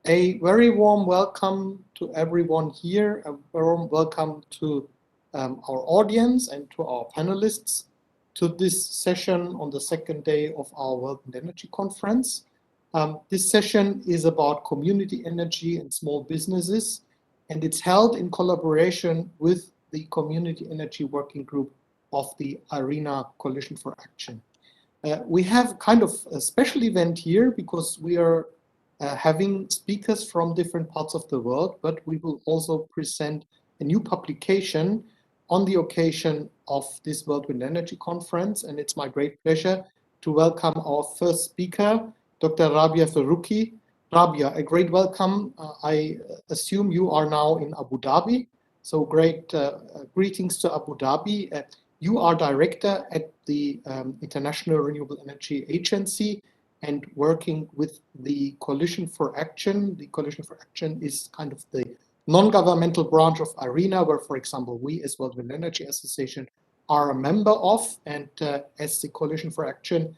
A very warm welcome to everyone here. A warm welcome to our audience and to our panelists to this session on the second day of our World Wind Energy Conference. This session is about community energy and small businesses, and it's held in collaboration with the Community Energy Working Group of the IRENA Coalition for Action. We have kind of a special event here because we are having speakers from different parts of the world, but we will also present a new publication on the occasion of this World Wind Energy Conference. And it's my great pleasure to welcome our first speaker, Dr. Rabia Faruqi. Rabia, a great welcome. I assume you are now in Abu Dhabi. So great greetings to Abu Dhabi. You are director at the International Renewable Energy Agency and working with the Coalition for Action. The Coalition for Action is kind of the non-governmental branch of IRENA, where, for example, we as World Wind Energy Association are a member of. And as the Coalition for Action,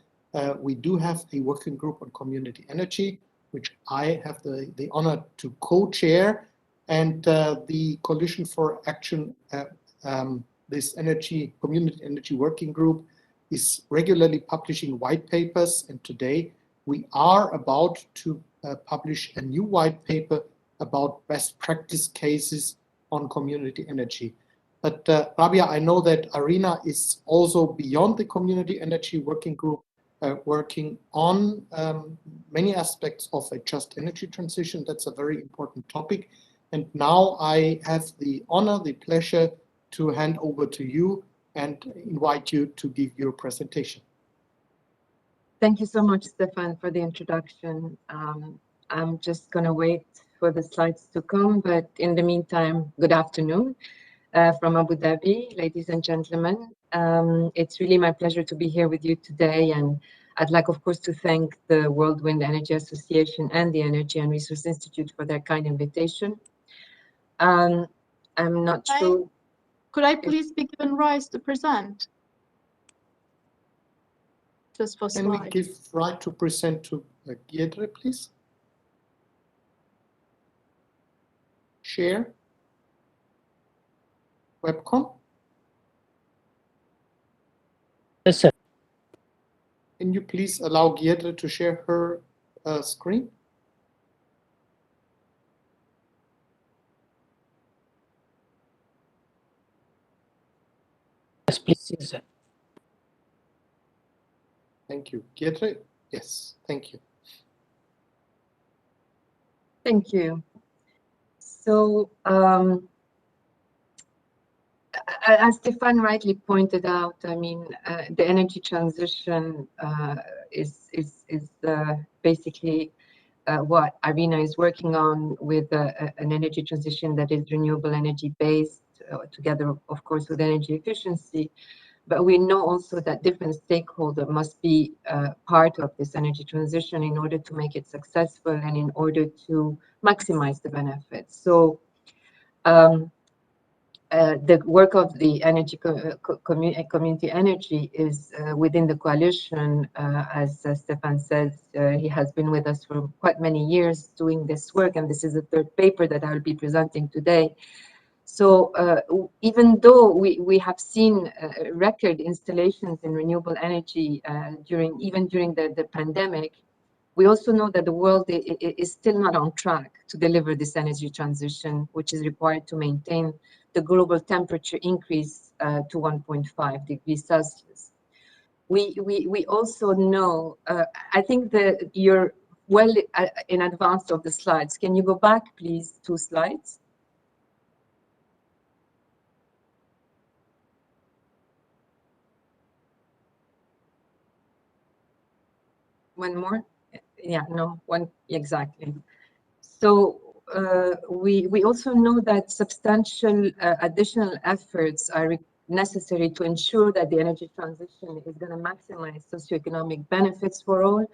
we do have a working group on community energy, which I have the honor to co-chair. And the Coalition for Action, this community energy working group, is regularly publishing white papers, and today we are about to publish a new white paper about best practice cases on community energy. But Rabia, I know that IRENA is also beyond the community energy working group, working on many aspects of a just energy transition. That's a very important topic. And now I have the honor, the pleasure to hand over to you and invite you to give your presentation. Thank you so much, Stefan, for the introduction. I'm just going to wait for the slides to come, but in the meantime, good afternoon from Abu Dhabi, ladies and gentlemen. It's really my pleasure to be here with you today, and I'd like, of course, to thank the World Wind Energy Association and the Energy and Resource Institute for their kind invitation. I'm not sure. Could I please be given rights to present? Just for Can we slide. give right to present to Giedre, please? Share. Webcam. Yes, sir. Can you please allow Giedre to share her screen? Yes, please. Yes, sir. Thank you. Giedre? Yes, thank you. Thank you. So, as Stefan rightly pointed out, I mean, the energy transition is basically what IRENA is working on, with an energy transition that is renewable energy based, together, of course, with energy efficiency. But we know also that different stakeholders must be part of this energy transition in order to make it successful and in order to maximize the benefits. So the work of the energy community energy is within the coalition. As Stefan says, he has been with us for quite many years doing this work, and this is the third paper that I will be presenting today. So even though we have seen record installations in renewable energy even during the pandemic, we also know that the world is still not on track to deliver this energy transition, which is required to maintain the global temperature increase to 1.5 degrees Celsius. We also know, I think that you're well in advance of the slides. Can you go back, please, 2 slides? One more? Yeah, no, one, exactly. So we also know that substantial additional efforts are necessary to ensure that the energy transition is going to maximize socioeconomic benefits for all,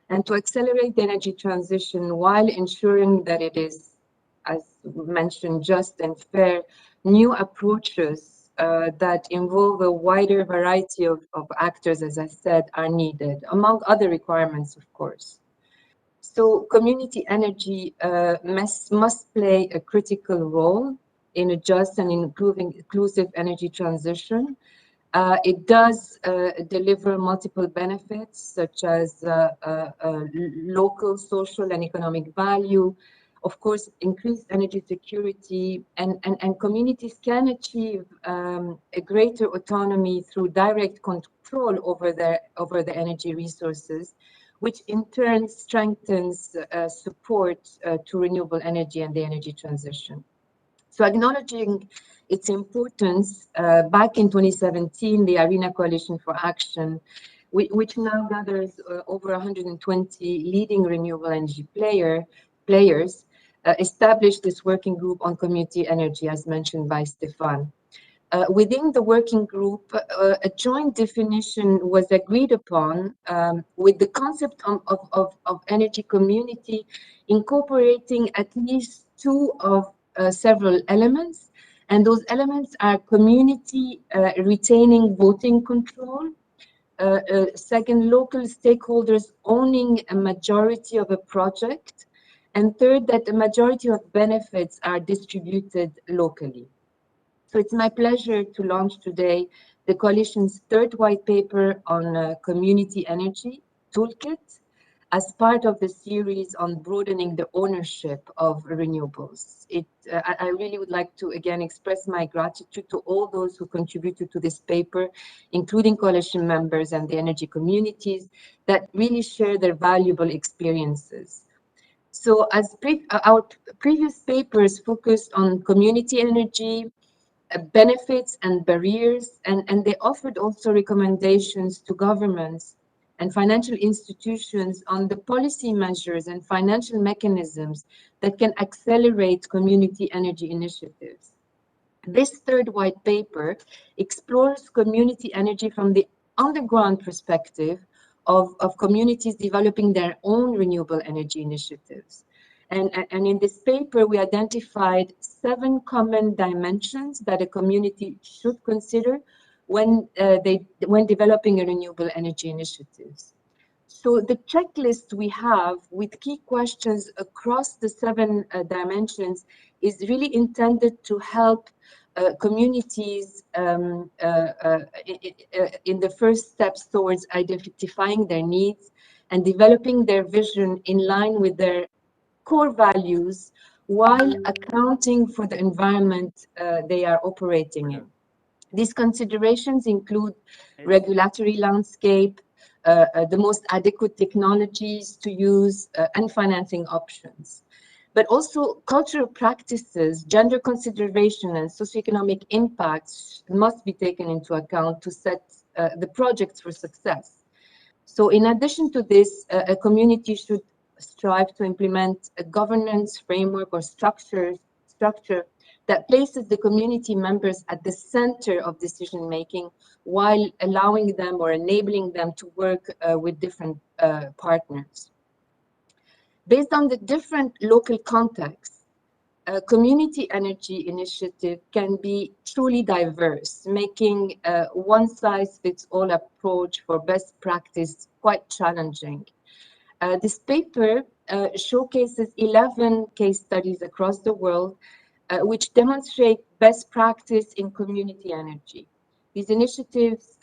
and to accelerate the energy transition while ensuring that it is, as mentioned, just and fair. New approaches that involve a wider variety of actors, as I said, are needed, among other requirements, of course. So community energy must play a critical role in a just and inclusive energy transition. It does deliver multiple benefits, such as local, social, and economic value. Of course, increased energy security, and communities can achieve a greater autonomy through direct control over the energy resources, which in turn strengthens support to renewable energy and the energy transition. So acknowledging its importance, back in 2017, the Arena Coalition for Action, which now gathers over 120 leading renewable energy players, established this working group on community energy, as mentioned by Stefan. Within the working group, a joint definition was agreed upon with the concept of energy community incorporating at least two of several elements, and those elements are community retaining voting control, second, local stakeholders owning a majority of a project, and third, that the majority of benefits are distributed locally. So it's my pleasure to launch today the Coalition's third white paper on community energy toolkit as part of the series on broadening the ownership of renewables. I really would like to again express my gratitude to all those who contributed to this paper, including Coalition members and the energy communities that really share their valuable experiences. So as our previous papers focused on community energy, benefits and barriers, and they offered also recommendations to governments and financial institutions on the policy measures and financial mechanisms that can accelerate community energy initiatives. This third white paper explores community energy from the underground perspective of communities developing their own renewable energy initiatives. And in this paper, we identified 7 common dimensions that a community should consider when developing a renewable energy initiatives. So the checklist we have with key questions across the 7 dimensions is really intended to help communities in the first steps towards identifying their needs and developing their vision in line with their core values while accounting for the environment they are operating in. These considerations include regulatory landscape, the most adequate technologies to use, and financing options. But also cultural practices, gender consideration, and socioeconomic impacts must be taken into account to set the projects for success. So in addition to this, a community should strive to implement a governance framework or structure that places the community members at the center of decision making while allowing them or enabling them to work with different partners. Based on the different local contexts, a community energy initiative can be truly diverse, making a one-size-fits-all approach for best practice quite challenging. This paper showcases 11 case studies across the world, which demonstrate best practice in community energy. These initiatives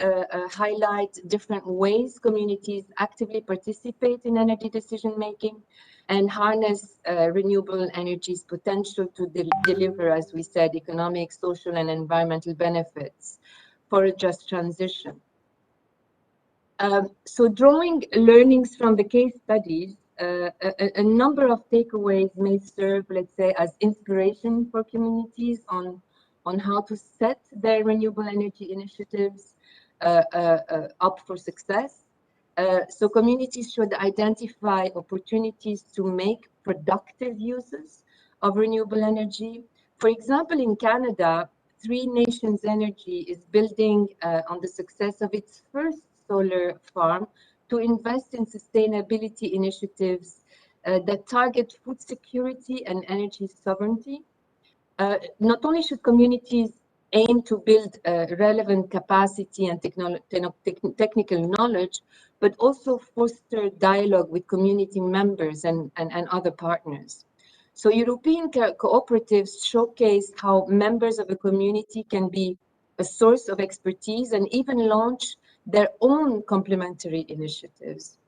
highlight different ways communities actively participate in energy decision-making and harness renewable energy's potential to deliver, as we said, economic, social, and environmental benefits for a just transition. So drawing learnings from the case studies, a number of takeaways may serve, let's say, as inspiration for communities on how to set their renewable energy initiatives up for success. So communities should identify opportunities to make productive uses of renewable energy. For example, in Canada, Three Nations Energy is building on the success of its first solar farm to invest in sustainability initiatives that target food security and energy sovereignty. Not only should communities aim to build relevant capacity and technical knowledge, but also foster dialogue with community members and other partners. So European cooperatives showcase how members of a community can be a source of expertise and even launch their own complementary initiatives.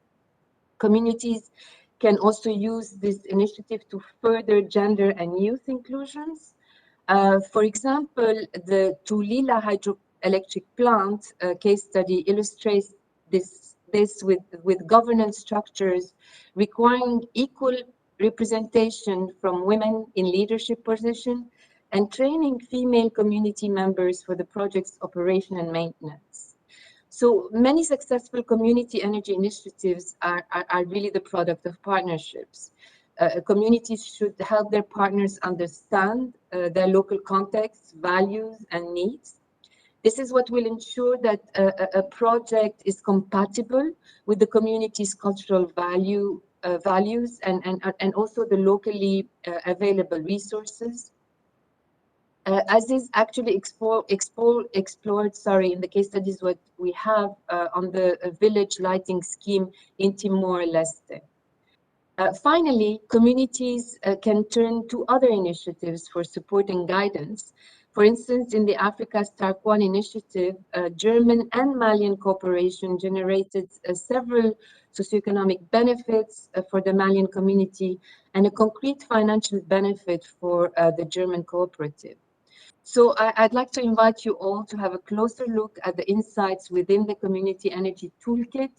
Communities can also use this initiative to further gender and youth inclusions. For example, the Tulila hydroelectric plant case study illustrates this with governance structures requiring equal representation from women in leadership positions and training female community members for the project's operation and maintenance. So many successful community energy initiatives are really the product of partnerships. Communities should help their partners understand their local context, values, and needs. This is what will ensure that a project is compatible with the community's cultural values and also the locally available resources. As is actually explored, in the case studies what we have on the village lighting scheme in Timor-Leste. Finally, communities can turn to other initiatives for support and guidance. For instance, in the Africa Stark One initiative, German and Malian cooperation generated several socioeconomic benefits for the Malian community and a concrete financial benefit for the German cooperative. So I'd like to invite you all to have a closer look at the insights within the Community Energy Toolkit,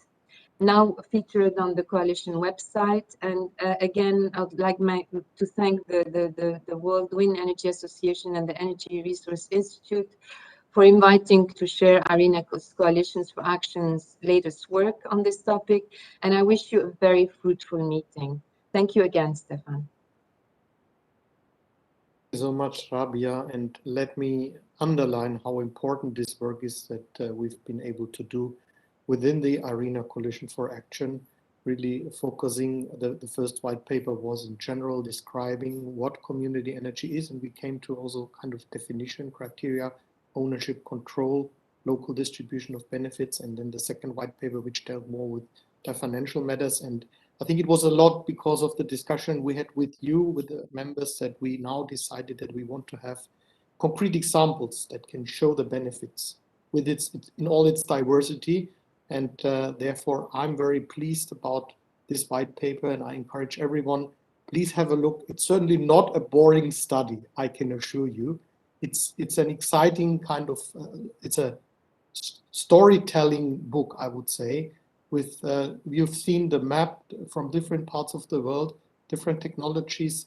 now featured on the Coalition website. And again, I would like to thank the World Wind Energy Association and the Energy Resource Institute for inviting to share ARENA Coalitions for Action's latest work on this topic. And I wish you a very fruitful meeting. Thank you again, Stefan. Thank you so much, Rabia, and let me underline how important this work is that we've been able to do within the ARENA Coalition for Action, really focusing, the first white paper was in general describing what community energy is, and we came to also kind of definition criteria, ownership, control, local distribution of benefits, and then the second white paper which dealt more with the financial matters. And I think it was a lot because of the discussion we had with you, with the members, that we now decided that we want to have concrete examples that can show the benefits with in all its diversity. And therefore, I'm very pleased about this white paper, and I encourage everyone, please have a look. It's certainly not a boring study, I can assure you. It's an exciting kind of, it's a storytelling book, I would say, with, you've seen the map from different parts of the world, different technologies,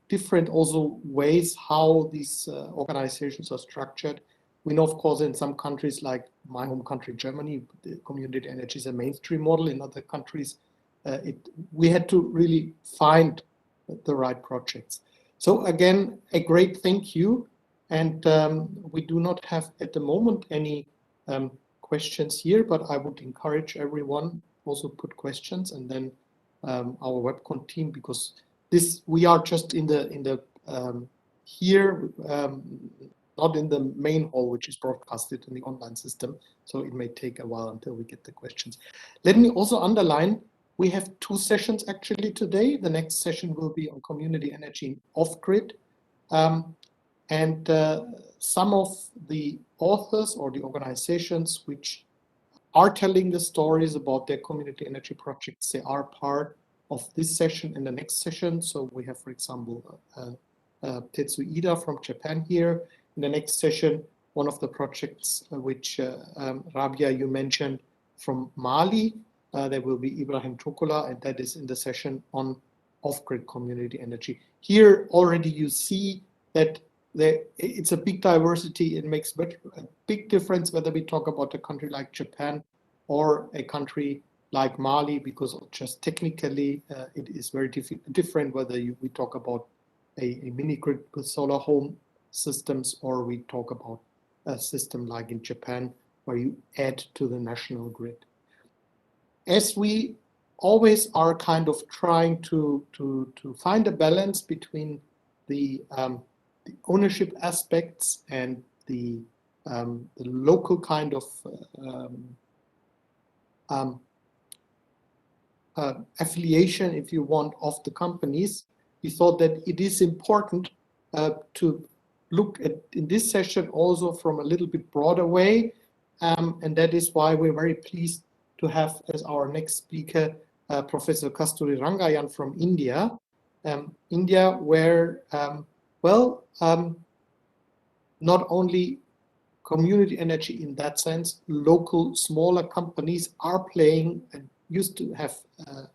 different also ways how these organizations are structured. We know, of course, in some countries like my home country, Germany, the community energy is a mainstream model. In other countries, we had to really find the right projects. So again, a great thank you. And we do not have at the moment any questions here, but I would encourage everyone also put questions, and then our webcon team, because this, we are just in the here, not in the main hall, which is broadcasted in the online system. So it may take a while until we get the questions. Let me also underline, we have 2 sessions actually today. The next session will be on community energy off-grid. And some of the authors or the organizations which are telling the stories about their community energy projects, they are part of this session and the next session. So we have, for example, Tetsu Ida from Japan here. In the next session, one of the projects which Rabia, you mentioned from Mali, there will be Ibrahim Chokola, and that is in the session on off-grid community energy. Here already you see that it's a big diversity. It makes a big difference whether we talk about a country like Japan or a country like Mali, because just technically it is very different whether we talk about a mini grid with solar home systems, or we talk about a system like in Japan where you add to the national grid. As we always are kind of trying to find a balance between the ownership aspects and the local kind of affiliation, if you want, of the companies, we thought that it is important to look at in this session also from a little bit broader way, and that is why we're very pleased to have as our next speaker Professor Kasturi Rangayan from India. India, where not only community energy in that sense, local smaller companies are playing and used to have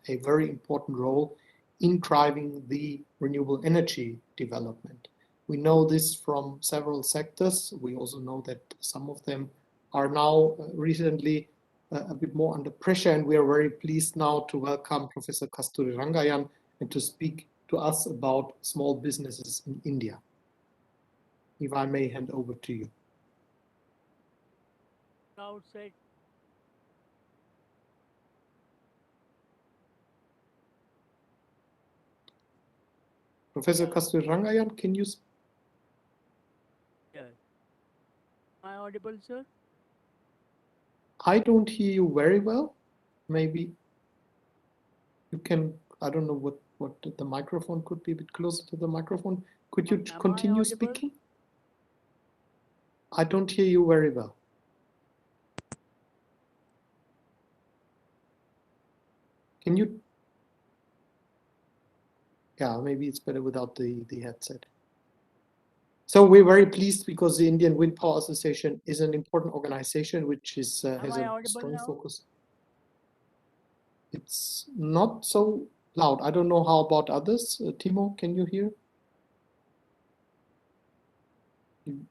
a very important role in driving the renewable energy development. We know this from several sectors. We also know that some of them are now recently a bit more under pressure, and we are very pleased now to welcome Professor Kasturi Rangayan and to speak to us about small businesses in India. If I may hand over to you. Outside. Professor Kasturi Rangayan, can you? Yeah. Am I audible, sir? I don't hear you very well. Maybe you can, I don't know what the microphone could be a bit closer to the microphone. Could you continue speaking? I don't hear you very well. Can you? Yeah, maybe it's better without the headset. So we're very pleased because the Indian Wind Power Association is an important organization which is has a strong focus. It's not so loud. I don't know how about others. Timo, can you hear? You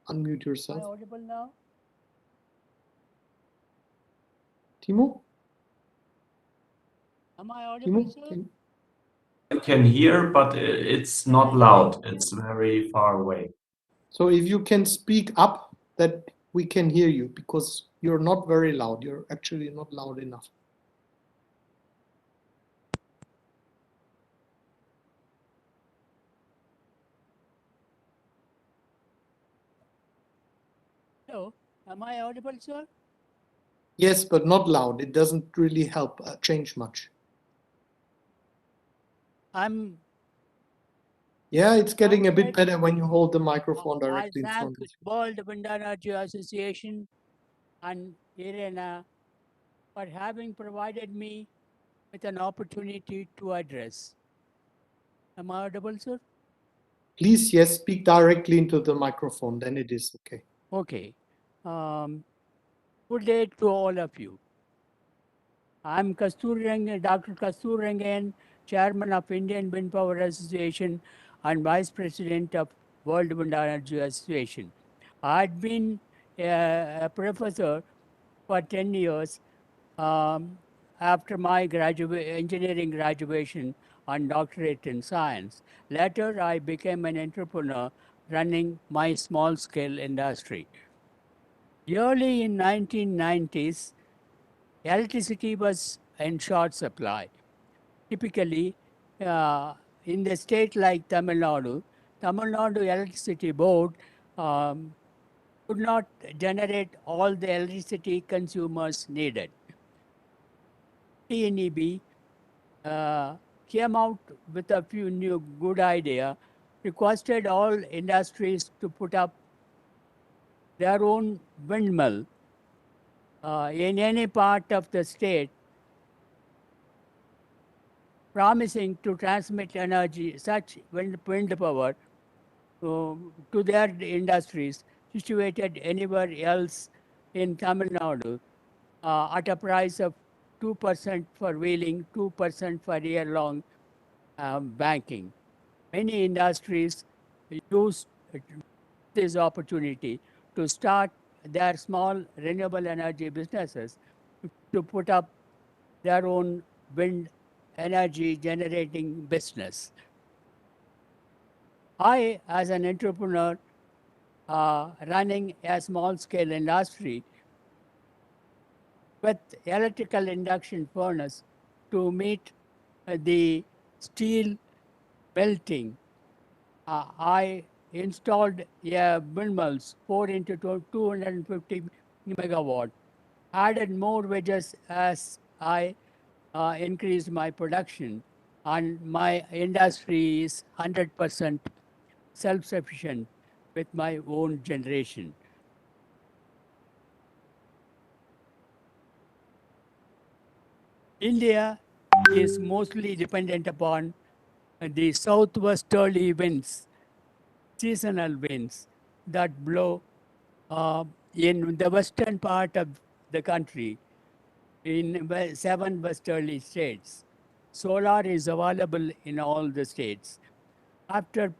unmute yourself. Am I audible now? Timo? Am I audible, Timo, sir? I can hear, but it's not loud. It's very far away. So if you can speak up, that we can hear you, because you're not very loud. You're actually not loud enough. Hello, am I audible, sir? Yes, but not loud. It doesn't really help change much. Yeah, it's getting a bit better when you hold the microphone directly in front of you. World Wind Energy Association and IRENA for having provided me with an opportunity to address. Am I audible, sir? Please, yes, speak directly into the microphone, then it is okay. Okay. Good day to all of you. I'm Dr. Kasturi Rangayan, Chairman of Indian Wind Power Association and Vice President of World Wind Energy Association. I'd been a professor for 10 years after my engineering graduation and doctorate in science. Later, I became an entrepreneur running my small-scale industry. Early in 1990s, electricity was in short supply. Typically, in the state like Tamil Nadu Electricity Board could not generate all the electricity consumers needed. TNEB came out with a few new good idea, requested all industries to put up their own windmill in any part of the state, promising to transmit energy, such wind power, to their industries situated anywhere else in Tamil Nadu at a price of 2% for wheeling, 2% for year-long banking. Many industries used this opportunity to start their small renewable energy businesses to put up their own wind energy generating business. I, as an entrepreneur running a small-scale industry with electrical induction furnace to meet the steel melting, I installed windmills 4 into 250 megawatt, added more wedges as I increased my production, and my industry is 100% self-sufficient with my own generation. India is mostly dependent upon the southwesterly winds, seasonal winds that blow in the western part of the country in 7 westerly states. Solar is available in all the states. After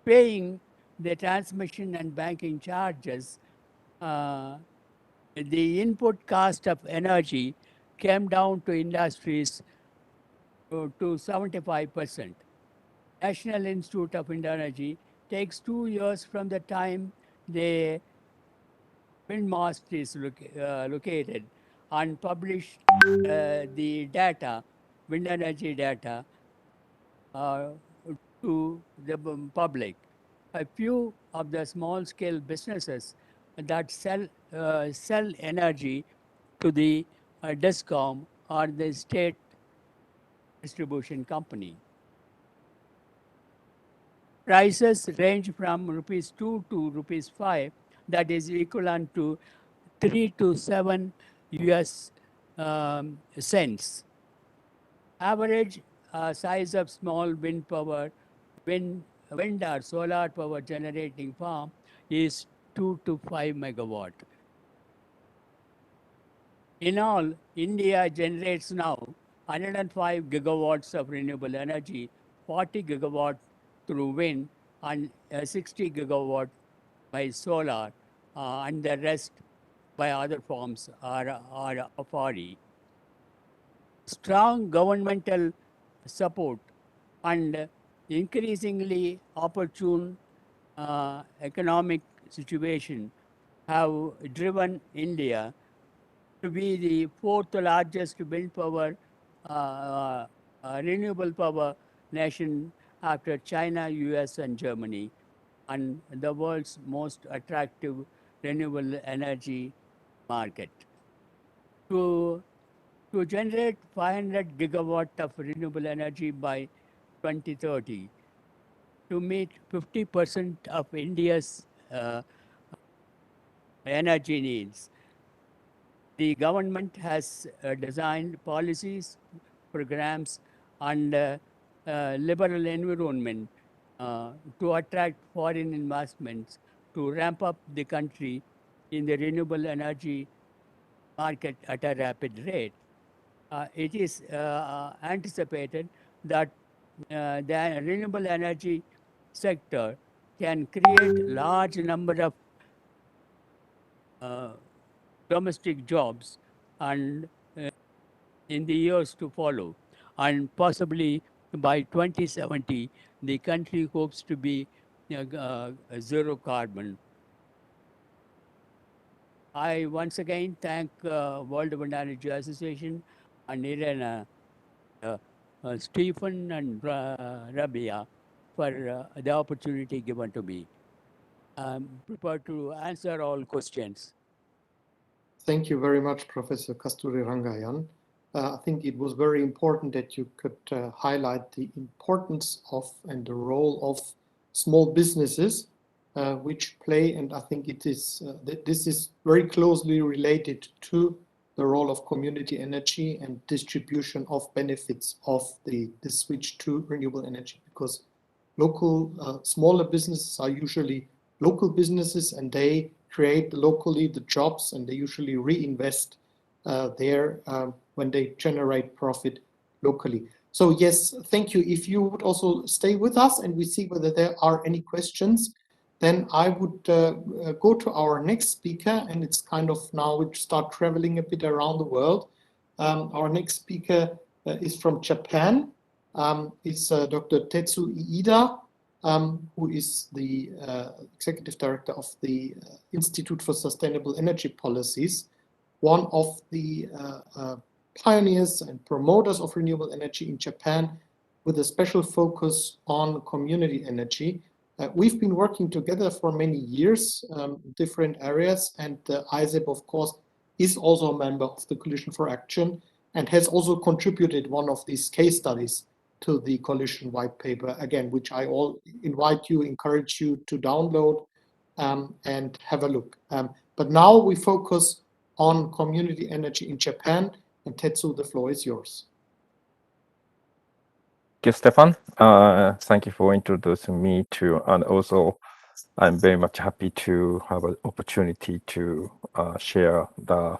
paying the transmission and banking charges, the input cost of energy came down to industries to 75%. National Institute of Energy takes 2 years from the time the wind mast is located and publish the data, wind energy data, to the public. A few of the small-scale businesses that sell energy to the DISCOM or the state distribution company. Prices range from rupees 2 to rupees 5, that is equivalent to 3 to 7 US cents. Average size of small wind or solar power generating farm is 2 to 5 megawatt. In all, India generates now 105 gigawatts of renewable energy, 40 gigawatt through wind, and 60 gigawatt by solar, and the rest by other forms are of RE. Strong governmental support and increasingly opportune economic situation have driven India to be the 4th largest wind power, renewable power nation after China, US, and Germany, and the world's most attractive renewable energy market. To generate 500 gigawatt of renewable energy by 2030, to meet 50% of India's energy needs, the government has designed policies, programs, and liberal environment to attract foreign investments to ramp up the country in the renewable energy market at a rapid rate. It is anticipated that the renewable energy sector can create large number of domestic jobs and in the years to follow, and possibly by 2070 the country hopes to be zero carbon. I once again thank World Wind Energy Association and Irena, Stephen and Rabia for the opportunity given to me. I'm prepared to answer all questions. Thank you very much, Professor Kasturi Rangayan. I think it was very important that you could highlight the importance of and the role of small businesses, which play, and I think it is this is very closely related to the role of community energy and distribution of benefits of the switch to renewable energy, because local smaller businesses are usually local businesses, and they create locally the jobs, and they usually reinvest there when they generate profit locally. So yes, thank you. If you would also stay with us and we see whether there are any questions, then I would go to our next speaker, and it's kind of now we start traveling a bit around the world. Our next speaker is from Japan. It's Dr. Tetsu Iida, who is the executive director of the Institute for Sustainable Energy Policies, one of the pioneers and promoters of renewable energy in Japan, with a special focus on community energy. We've been working together for many years in different areas, and ISEP, of course, is also a member of the Coalition for Action. and has also contributed one of these case studies to the coalition white paper, again, which I encourage you to download and have a look. But now we focus on community energy in Japan, and Tetsu, the floor is yours. Thank you, Stefan. Thank you for introducing me to, and also I'm very much happy to have an opportunity to share the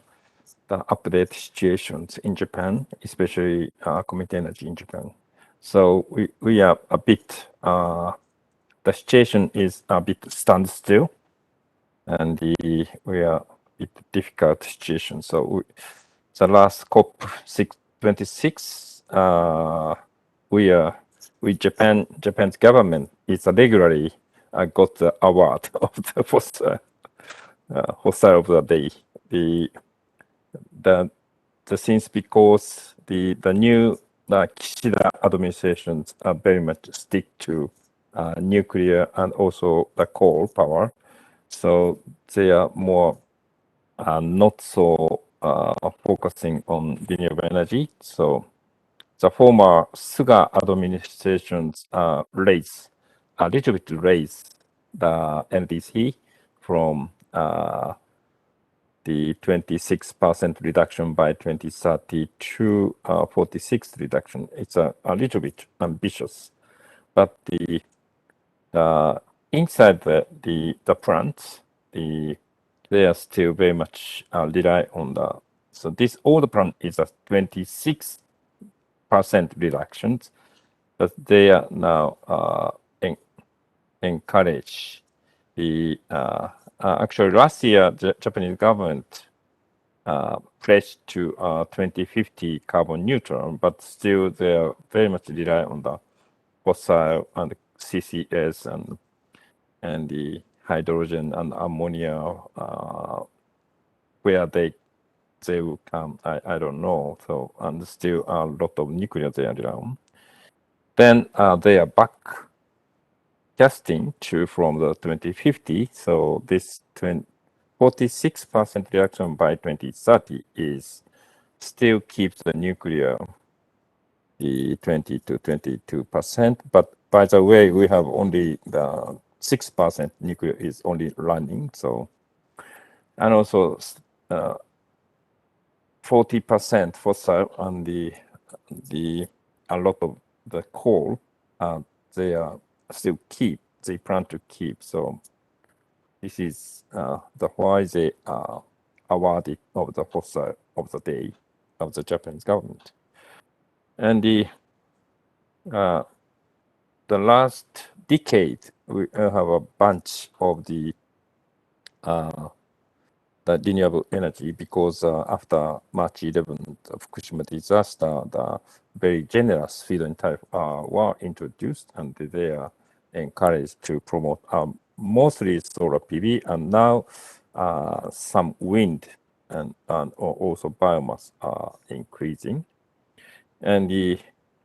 update situations in Japan, especially community energy in Japan. So we are a bit, the situation is a bit standstill, and we are a bit difficult situation. So the last COP26, Japan's government is regularly got the award of the fossil of the day. The things because the new Kishida administrations are very much stick to nuclear and also the coal power, so they are more not so focusing on renewable energy. So the former Suga administrations raise the NDC from the 26% reduction by 2030 to 46 reduction. It's a little bit ambitious, but the inside the plants, they are still very much rely on the. So this old plant is a 26% reductions, but they are now encourage the actually last year the Japanese government pledged to 2050 carbon neutral, but still they are very much rely on the fossil and CCS and the hydrogen and ammonia, where they will come, I don't know. So and still a lot of nuclear they are rely on. Then they are back casting to from the 2050. So this 46% reduction by 2030 is still keeps the nuclear the 20 to 22%. But by the way, we have only the 6% nuclear is only running. So and also 40% fossil and a lot of the coal they are still they plan to keep. So this is the why they are awarded of the fossil of the day of the Japanese government. And the last decade we have a bunch of the renewable energy, because after March 11th Fukushima disaster, the very generous feed-in tariff were introduced, and they are encouraged to promote mostly solar PV, and now some wind and also biomass are increasing. And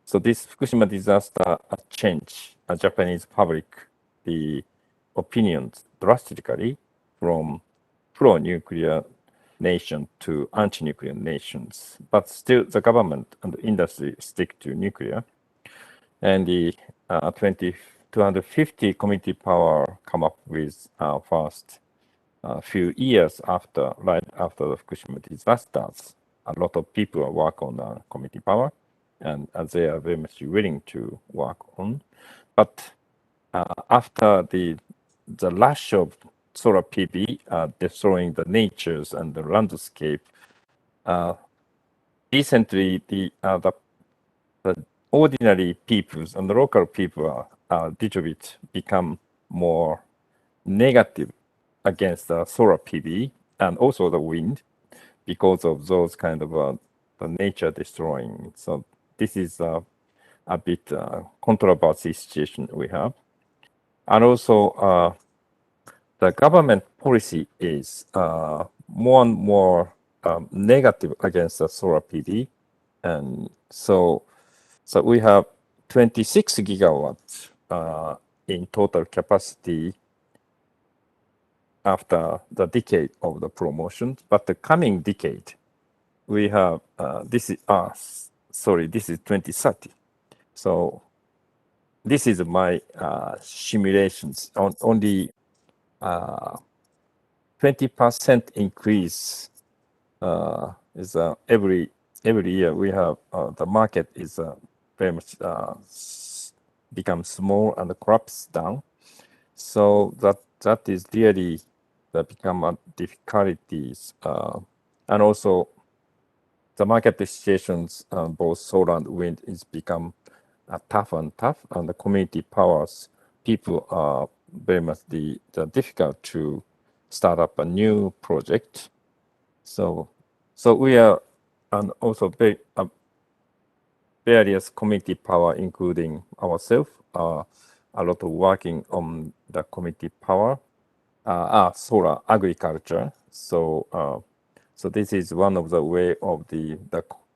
so this Fukushima disaster changed Japanese public the opinions drastically from pro-nuclear nation to anti-nuclear nations, but still the government and the industry stick to nuclear. And the 250 community power come up with first few years after, right after the Fukushima disasters. A lot of people work on community power, and they are very much willing to work on. But after the rush of solar PV destroying the natures and the landscape, recently the ordinary peoples and the local people are little bit become more negative against the solar PV and also the wind, because of those kind of the nature destroying. So this is a bit controversial situation we have. And also the government policy is more and more negative against the solar PV. And so we have 26 gigawatts in total capacity after the decade of the promotions. But the coming decade, we have this is sorry, this is 2030. So this is my simulations on only 20% increase is every year we have the market is very much become small and collapse down. So that is really become difficulties, and also the market situations both solar and wind is become tough, and the community powers people are very much the difficult to start up a new project. So we are, and also various community power, including ourselves, are a lot of working on the community power, solar agriculture. So this is one of the way of the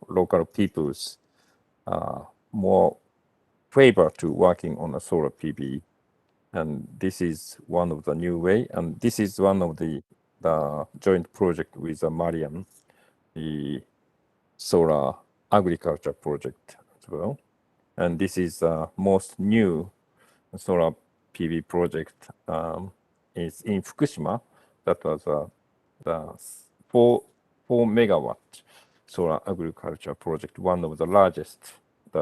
local people's more favor to working on a solar PV, and this is one of the new way, and this is one of the joint project with Mariam, the solar agriculture project as well. And this is most new solar PV project is in Fukushima. That was the 4 megawatt solar agriculture project, one of the largest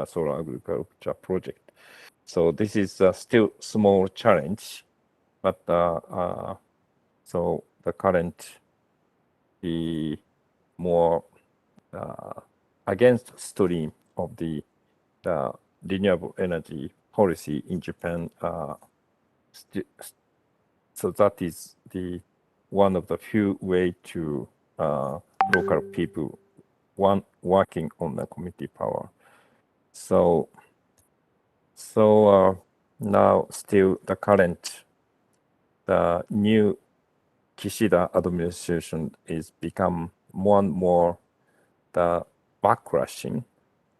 solar agriculture project. So this is still small challenge, but so the current more against stream of the renewable energy policy in Japan. So that is the one of the few way to local people working on the community power. So now still the current new Kishida administration is become more and more the backlashing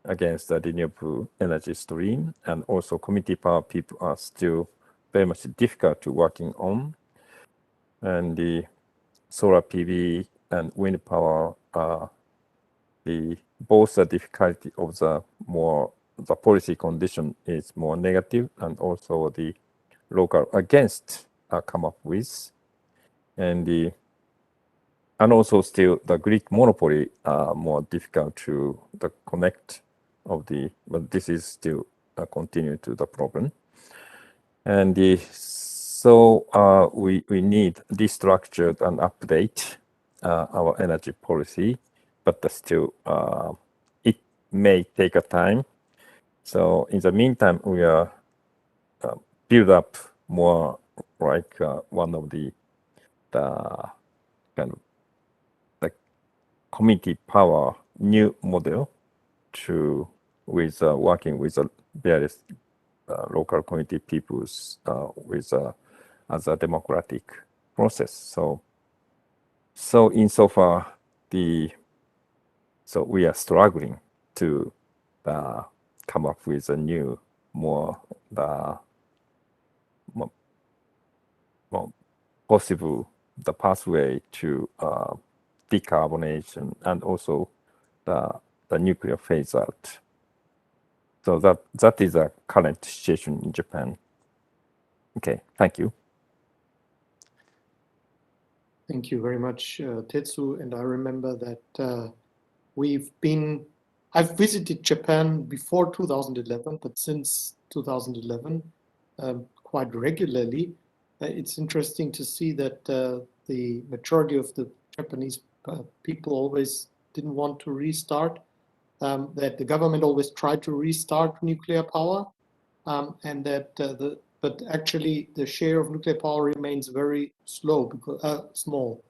against the renewable energy stream, and also community power people are still very much difficult to working on, and the solar PV and wind power are both the difficulty of the policy condition is more negative, and also the local against come up with, and also still the Greek monopoly are more difficult to connect of but this is still continue to the problem. And so we need restructured and update our energy policy, but still it may take a time. So in the meantime, we are build up more like one of the kind of like community power new model to with working with various local community peoples with as a democratic process. So insofar so we are struggling to come up with a new more possible the pathway to decarbonation, and also the nuclear phase out. So that is a current situation in Japan. Okay, thank you. Thank you very much, Tetsu. And I remember that I've visited Japan before 2011, but since 2011, quite regularly. It's interesting to see that the majority of the Japanese people always didn't want to restart, that the government always tried to restart nuclear power, and that but actually the share of nuclear power remains very slow, because small.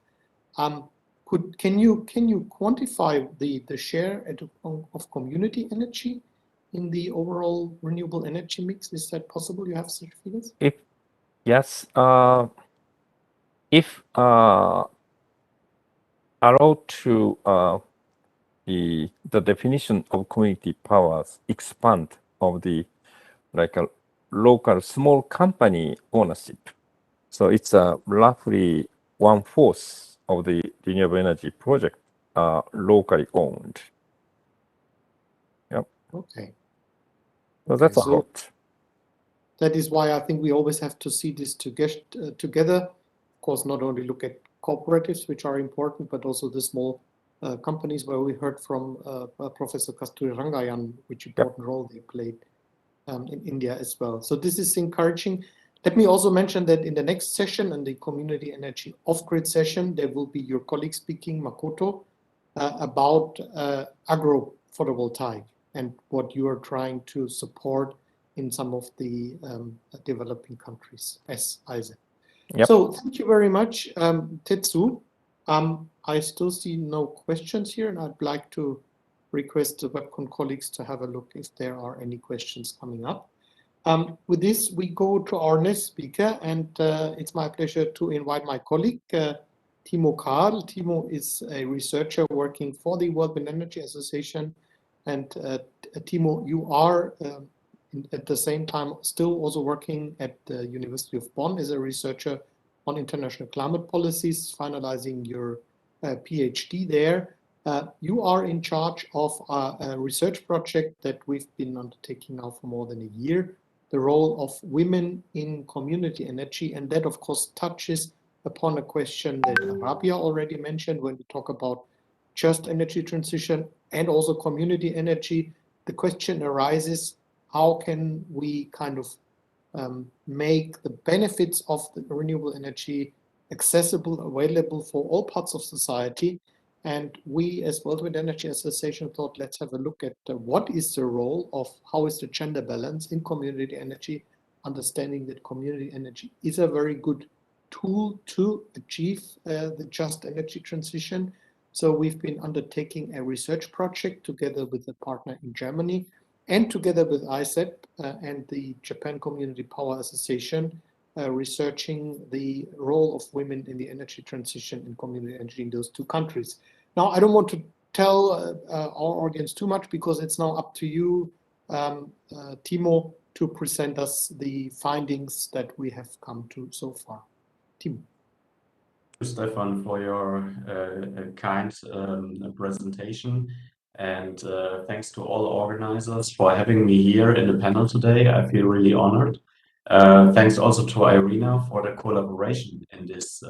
Can you quantify the share of community energy in the overall renewable energy mix? Is that possible? You have such figures? Yes, if allowed to the definition of community powers expand of the like a local small company ownership, so it's roughly 1/4 of the renewable energy project locally owned. Yep. Okay. So that's a so hot. that is why I think we always have to see this together. Of course, not only look at cooperatives, which are important, but also the small companies where we heard from Professor Kasturi Rangayan, which important role they played in India as well. So this is encouraging. Let me also mention that in the next session, in the community energy off-grid session, there will be your colleague speaking, Makoto, about agro photovoltaic and what you are trying to support in some of the developing countries, as Isaac. Yep. So thank you very much, Tetsu. I still see no questions here, and I'd like to request the WebCon colleagues to have a look if there are any questions coming up. With this, we go to our next speaker, and it's my pleasure to invite my colleague, Timo Karl. Timo is a researcher working for the World Wind Energy Association. And Timo, you are at the same time still also working at the University of Bonn as a researcher on international climate policies, finalizing your PhD there. You are in charge of a research project that we've been undertaking now for more than a year, the role of women in community energy. And that, of course, touches upon a question that Rabia already mentioned when we talk about just energy transition and also community energy. The question arises, how can we kind of make the benefits of the renewable energy accessible, available for all parts of society? And we, as World Wind Energy Association, thought, let's have a look at what is the role of, how is the gender balance in community energy, understanding that community energy is a very good tool to achieve the just energy transition. So we've been undertaking a research project together with a partner in Germany and together with ICEP and the Japan Community Power Association, researching the role of women in the energy transition and community energy in those two countries. Now, I don't want to tell our audience too much because it's now up to you, Timo, to present us the findings that we have come to so far. Timo. Thank you, Stefan, for your kind presentation. And thanks to all organizers for having me here in the panel today. I feel really honored. Thanks also to Irina for the collaboration in this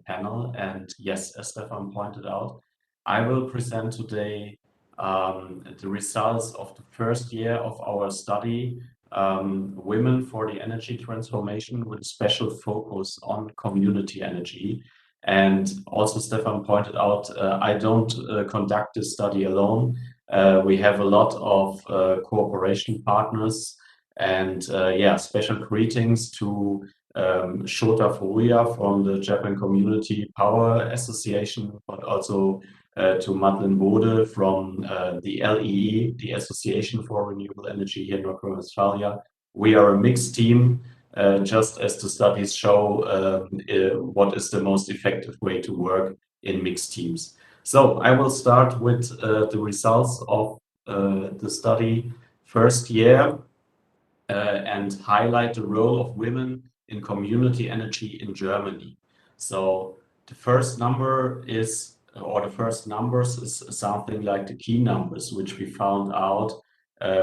panel. And yes, as Stefan pointed out, I will present today the results of the first year of our study, Women for the Energy Transformation, with special focus on community energy. And also Stefan pointed out, I don't conduct this study alone. We have a lot of cooperation partners, and yeah, special greetings to Shota Furuya from the Japan Community Power Association, but also to Madeleine Bode from the LEE, the Association for Renewable Energy here in North Rhine-Westphalia. We are a mixed team, just as the studies show what is the most effective way to work in mixed teams. So I will start with the results of the study first year and highlight the role of women in community energy in Germany. So the first number is, or the first numbers is something like the key numbers, which we found out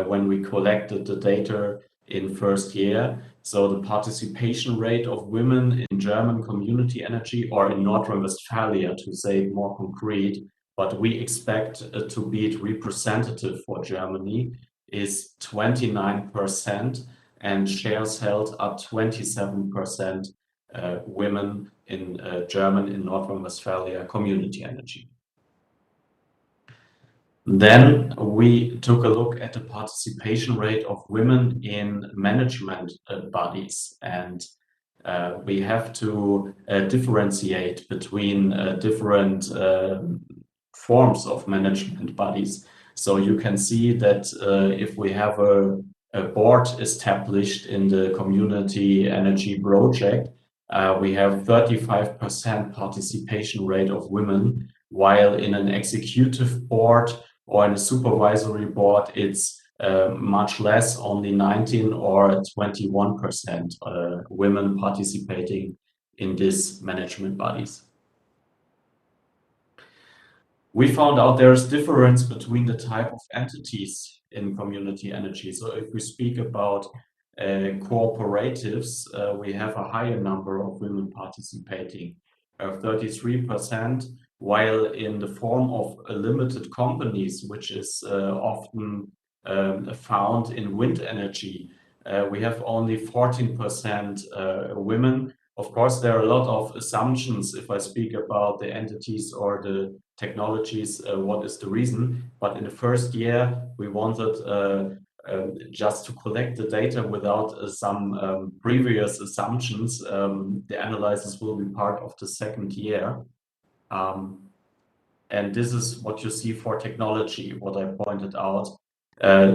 when we collected the data in first year. So the participation rate of women in German community energy, or in North Rhine-Westphalia, to say it more concrete, but we expect to be it representative for Germany, is 29%, and shares held are 27% women in German in North Rhine-Westphalia community energy. Then we took a look at the participation rate of women in management bodies, and we have to differentiate between different forms of management bodies. So you can see that if we have a board established in the community energy project, we have 35% participation rate of women, while in an executive board or in a supervisory board, it's much less, only 19 or 21% women participating in these management bodies. We found out there's difference between the type of entities in community energy. So if we speak about cooperatives, we have a higher number of women participating, 33%, while in the form of limited companies, which is often found in wind energy, we have only 14% women. Of course, there are a lot of assumptions if I speak about the entities or the technologies, what is the reason. But in the first year, we wanted just to collect the data without some previous assumptions. The analysis will be part of the second year. And this is what you see for technology, what I pointed out.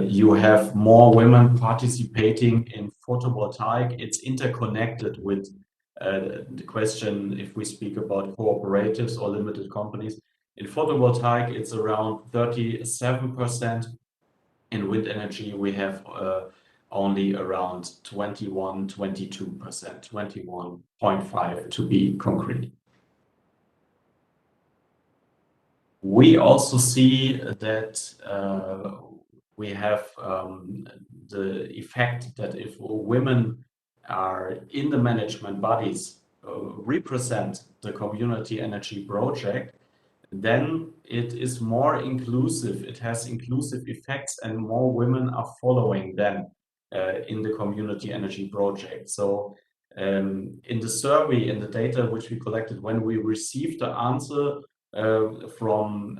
You have more women participating in photovoltaic. It's interconnected with the question if we speak about cooperatives or limited companies. In photovoltaic, it's around 37%. In wind energy, we have only around 22%, 21.5 to be concrete. We also see that we have the effect that if women are in the management bodies, represent the community energy project, then it is more inclusive. It has inclusive effects, and more women are following them in the community energy project. So in the survey, in the data which we collected, when we received the answer from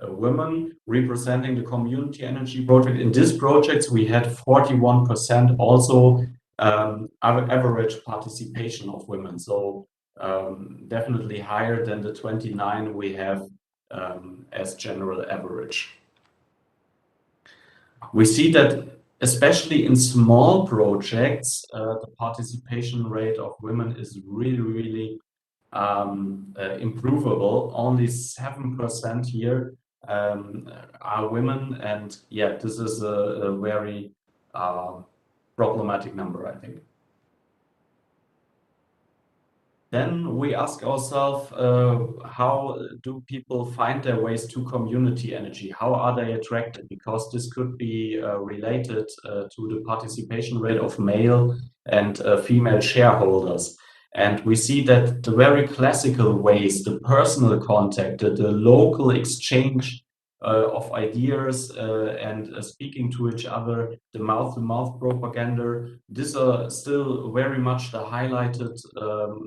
women representing the community energy project, in this project we had 41% also average participation of women. So definitely higher than the 29 we have as general average. We see that especially in small projects, the participation rate of women is really improvable. Only 7% here are women, and yeah, this is a very problematic number, I think. Then we ask ourselves, how do people find their ways to community energy? How are they attracted? Because this could be related to the participation rate of male and female shareholders. And we see that the very classical ways, the personal contact, the local exchange of ideas and speaking to each other, the mouth-to-mouth propaganda, these are still very much the highlighted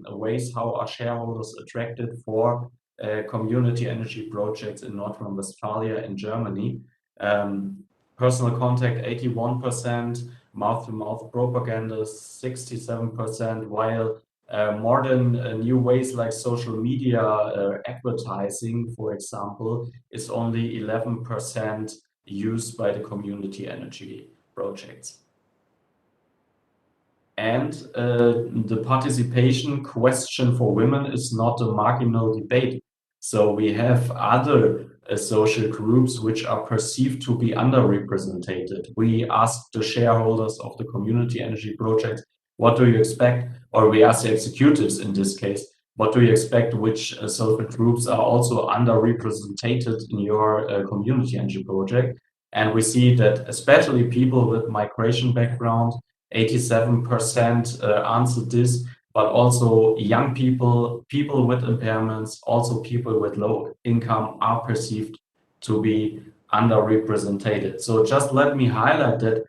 ways how our shareholders attracted for community energy projects in North Rhine-Westphalia in Germany. Personal contact 81%, mouth-to-mouth propaganda 67%, while modern new ways like social media advertising, for example, is only 11% used by the community energy projects. And the participation question for women is not a marginal debate. So we have other social groups which are perceived to be underrepresented. We ask the shareholders of the community energy project, what do you expect? Or we ask the executives in this case, what do you expect? Which social groups are also underrepresented in your community energy project? And we see that especially people with migration background, 87% answered this, but also young people, people with impairments, also people with low income are perceived to be underrepresented. So just let me highlight that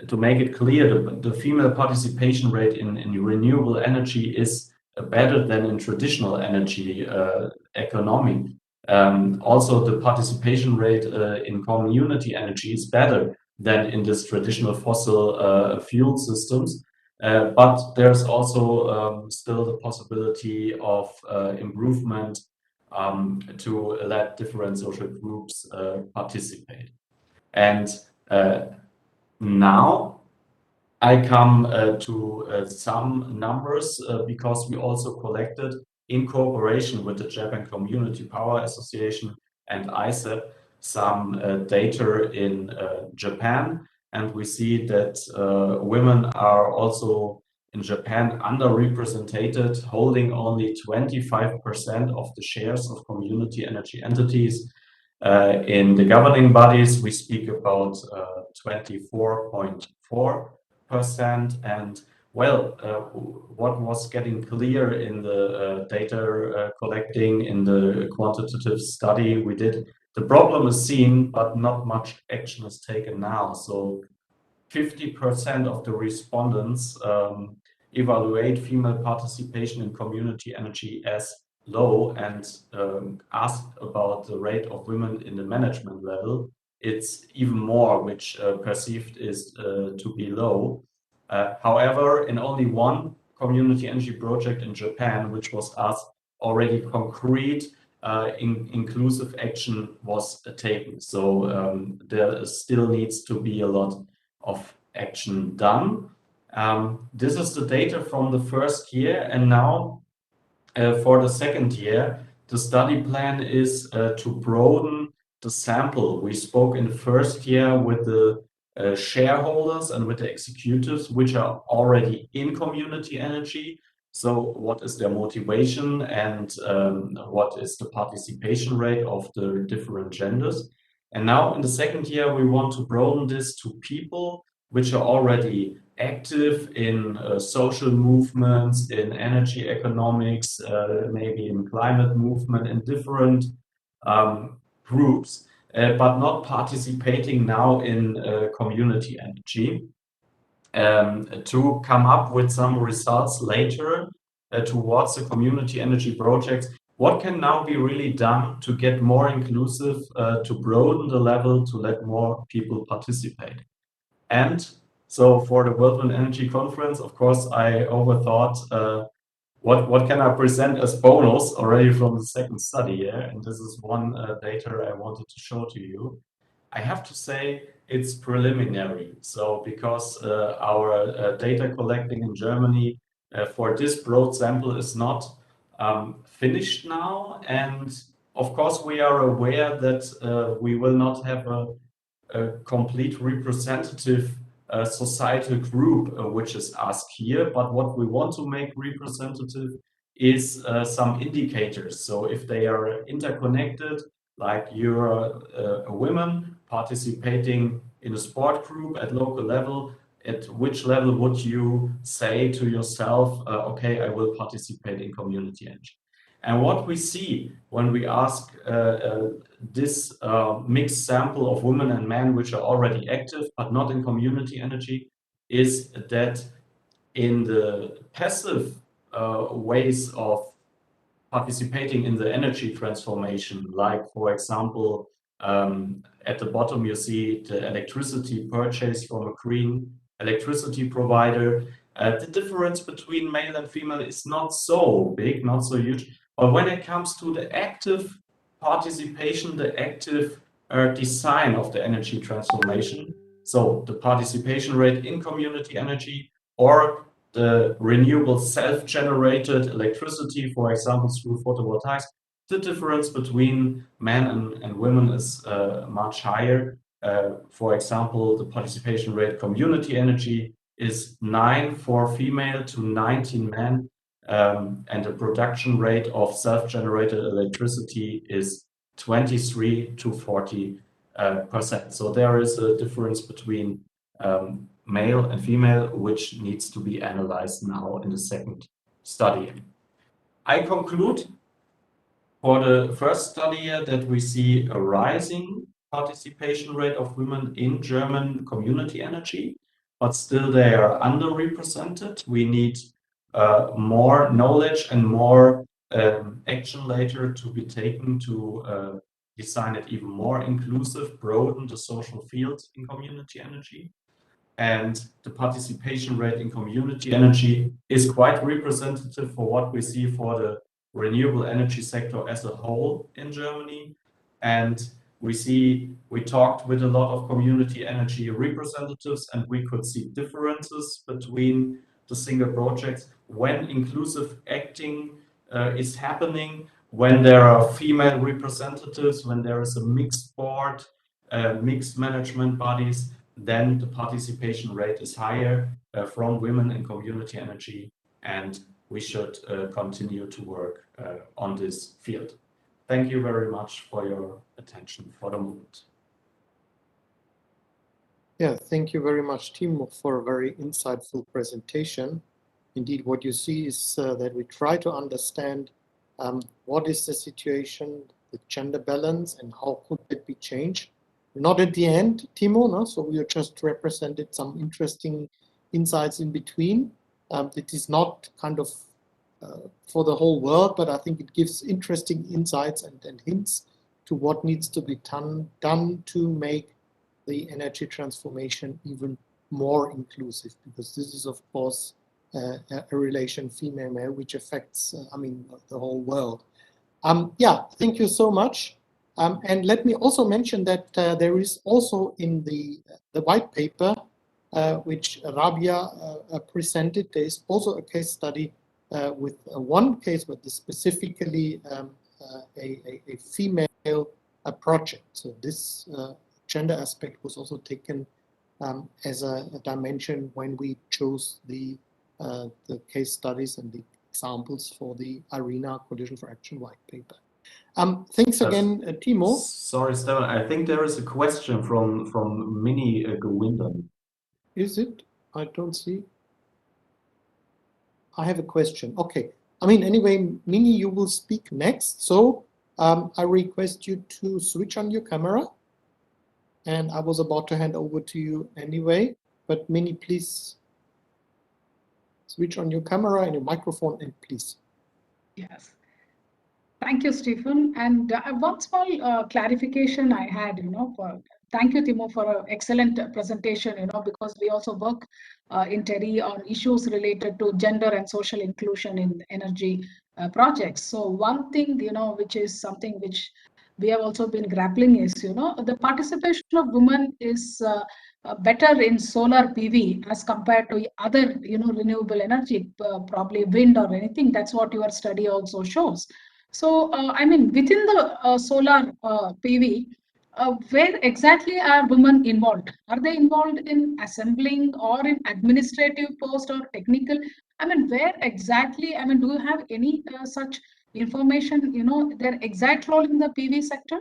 to make it clear, the female participation rate in renewable energy is better than in traditional energy economy. Also, the participation rate in community energy is better than in this traditional fossil fuel systems. But there's also still the possibility of improvement to let different social groups participate. And now I come to some numbers because we also collected in cooperation with the Japan Community Power Association and ICEP some data in Japan, and we see that women are also in Japan underrepresented, holding only 25% of the shares of community energy entities. In the governing bodies, we speak about 24.4%. And well, what was getting clear in the data collecting, in the quantitative study we did, the problem is seen, but not much action is taken now. So 50% of the respondents evaluate female participation in community energy as low, and asked about the rate of women in the management level. It's even more, which perceived is to be low. However, in only one community energy project in Japan, which was asked, already concrete inclusive action was taken. So there still needs to be a lot of action done. This is the data from the first year, and now for the second year, the study plan is to broaden the sample. We spoke in the first year with the shareholders and with the executives, which are already in community energy. So what is their motivation, and what is the participation rate of the different genders? And now in the second year, we want to broaden this to people which are already active in social movements, in energy economics, maybe in climate movement, in different groups, but not participating now in community energy. To come up with some results later towards the community energy projects, what can now be really done to get more inclusive, to broaden the level, to let more people participate. And so for the World Wind Energy Conference, of course, I overthought what can I present as bonus already from the second study here. And this is one data I wanted to show to you. I have to say it's preliminary. So because our data collecting in Germany for this broad sample is not finished now. And of course, we are aware that we will not have a complete representative societal group which is asked here, but what we want to make representative is some indicators. So if they are interconnected, like you're a woman participating in a sport group at local level, at which level would you say to yourself, okay, I will participate in community energy? And what we see when we ask this mixed sample of women and men which are already active but not in community energy is that in the passive ways of participating in the energy transformation, like for example, at the bottom you see the electricity purchase from a green electricity provider. The difference between male and female is not so big, not so huge. But when it comes to the active participation, the active design of the energy transformation, so the participation rate in community energy or the renewable self-generated electricity, for example, through photovoltaics, the difference between men and women is much higher. For example, the participation rate community energy is 9 for female to 19 men. And the production rate of self-generated electricity is 23 to 40%. So there is a difference between male and female, which needs to be analyzed now in the second study. I conclude for the first study that we see a rising participation rate of women in German community energy, but still they are underrepresented. We need more knowledge and more action later to be taken to design it even more inclusive, broaden the social field in community energy. And the participation rate in community energy is quite representative for what we see for the renewable energy sector as a whole in Germany. And we talked with a lot of community energy representatives, and we could see differences between the single projects when inclusive acting is happening, when there are female representatives, when there is a mixed board, mixed management bodies. then the participation rate is higher from women in community energy, and we should continue to work on this field. Thank you very much for your attention for the moment. Yeah, thank you very much, Timo, for a very insightful presentation. Indeed, what you see is that we try to understand what is the situation, the gender balance, and how could it be changed. Not at the end, Timo, no? So we just represented some interesting insights in between. It is not kind of for the whole world, but I think it gives interesting insights and hints to what needs to be done to make the energy transformation even more inclusive, because this is, of course, a relation female-male which affects, I mean, the whole world. Yeah, thank you so much. And let me also mention that there is also in the white paper, which Rabia presented, there is also a case study with one case, but specifically a female project. So this gender aspect was also taken as a dimension when we chose the case studies and the examples for the ARENA Coalition for Action white paper. Thanks again, Timo. Sorry, Stefan, I think there is a question from Minnie Gowinden. Is it? I don't see. I have a question. Okay. I mean, anyway, Minnie, you will speak next. So I request you to switch on your camera. And I was about to hand over to you anyway. But Minnie, please switch on your camera and your microphone, and please. Yes. Thank you, Stephen. And one small clarification I had, thank you, Timo, for an excellent presentation, because we also work in TERI on issues related to gender and social inclusion in energy projects. So one thing, which is something which we have also been grappling is, the participation of women is better in solar PV as compared to other, renewable energy, probably wind or anything. That's what your study also shows. So, I mean, within the solar PV, where exactly are women involved? Are they involved in assembling or in administrative post or technical? I mean, where exactly, I mean, do you have any such information, their exact role in the PV sector?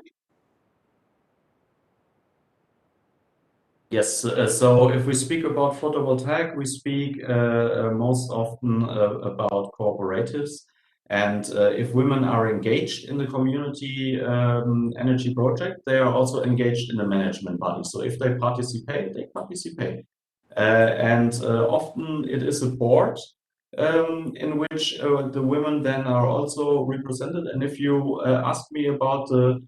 Yes, so if we speak about photovoltaic, we speak most often about cooperatives. And if women are engaged in the community energy project, they are also engaged in the management body. So if they participate, they participate. And often it is a board in which the women then are also represented. And if you ask me about the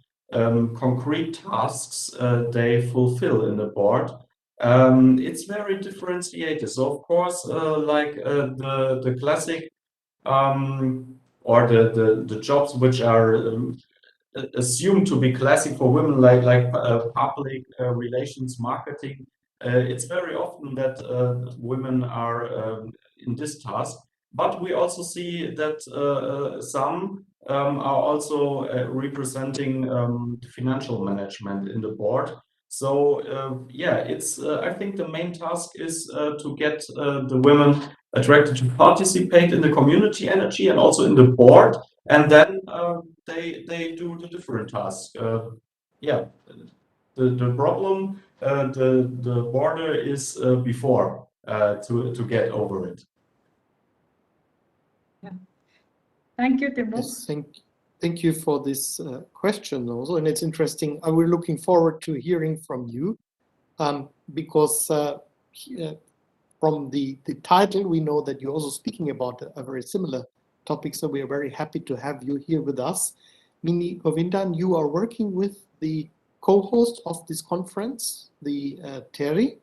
concrete tasks they fulfill in the board, it's very differentiated. So of course, like the classic or the jobs which are assumed to be classic for women, like public relations, marketing. It's very often that women are in this task, but we also see that some are also representing financial management in the board. So yeah, it's I think the main task is to get the women attracted to participate in the community energy and also in the board, and then they do the different tasks. Yeah, the problem, the border is before to get over it. Yeah. Thank you, Timo. Yes, thank you for this question also, and it's interesting. We're looking forward to hearing from you because from the title, we know that you're also speaking about a very similar topic, so we are very happy to have you here with us. Minnie Govindan, you are working with the co-host of this conference, the TERI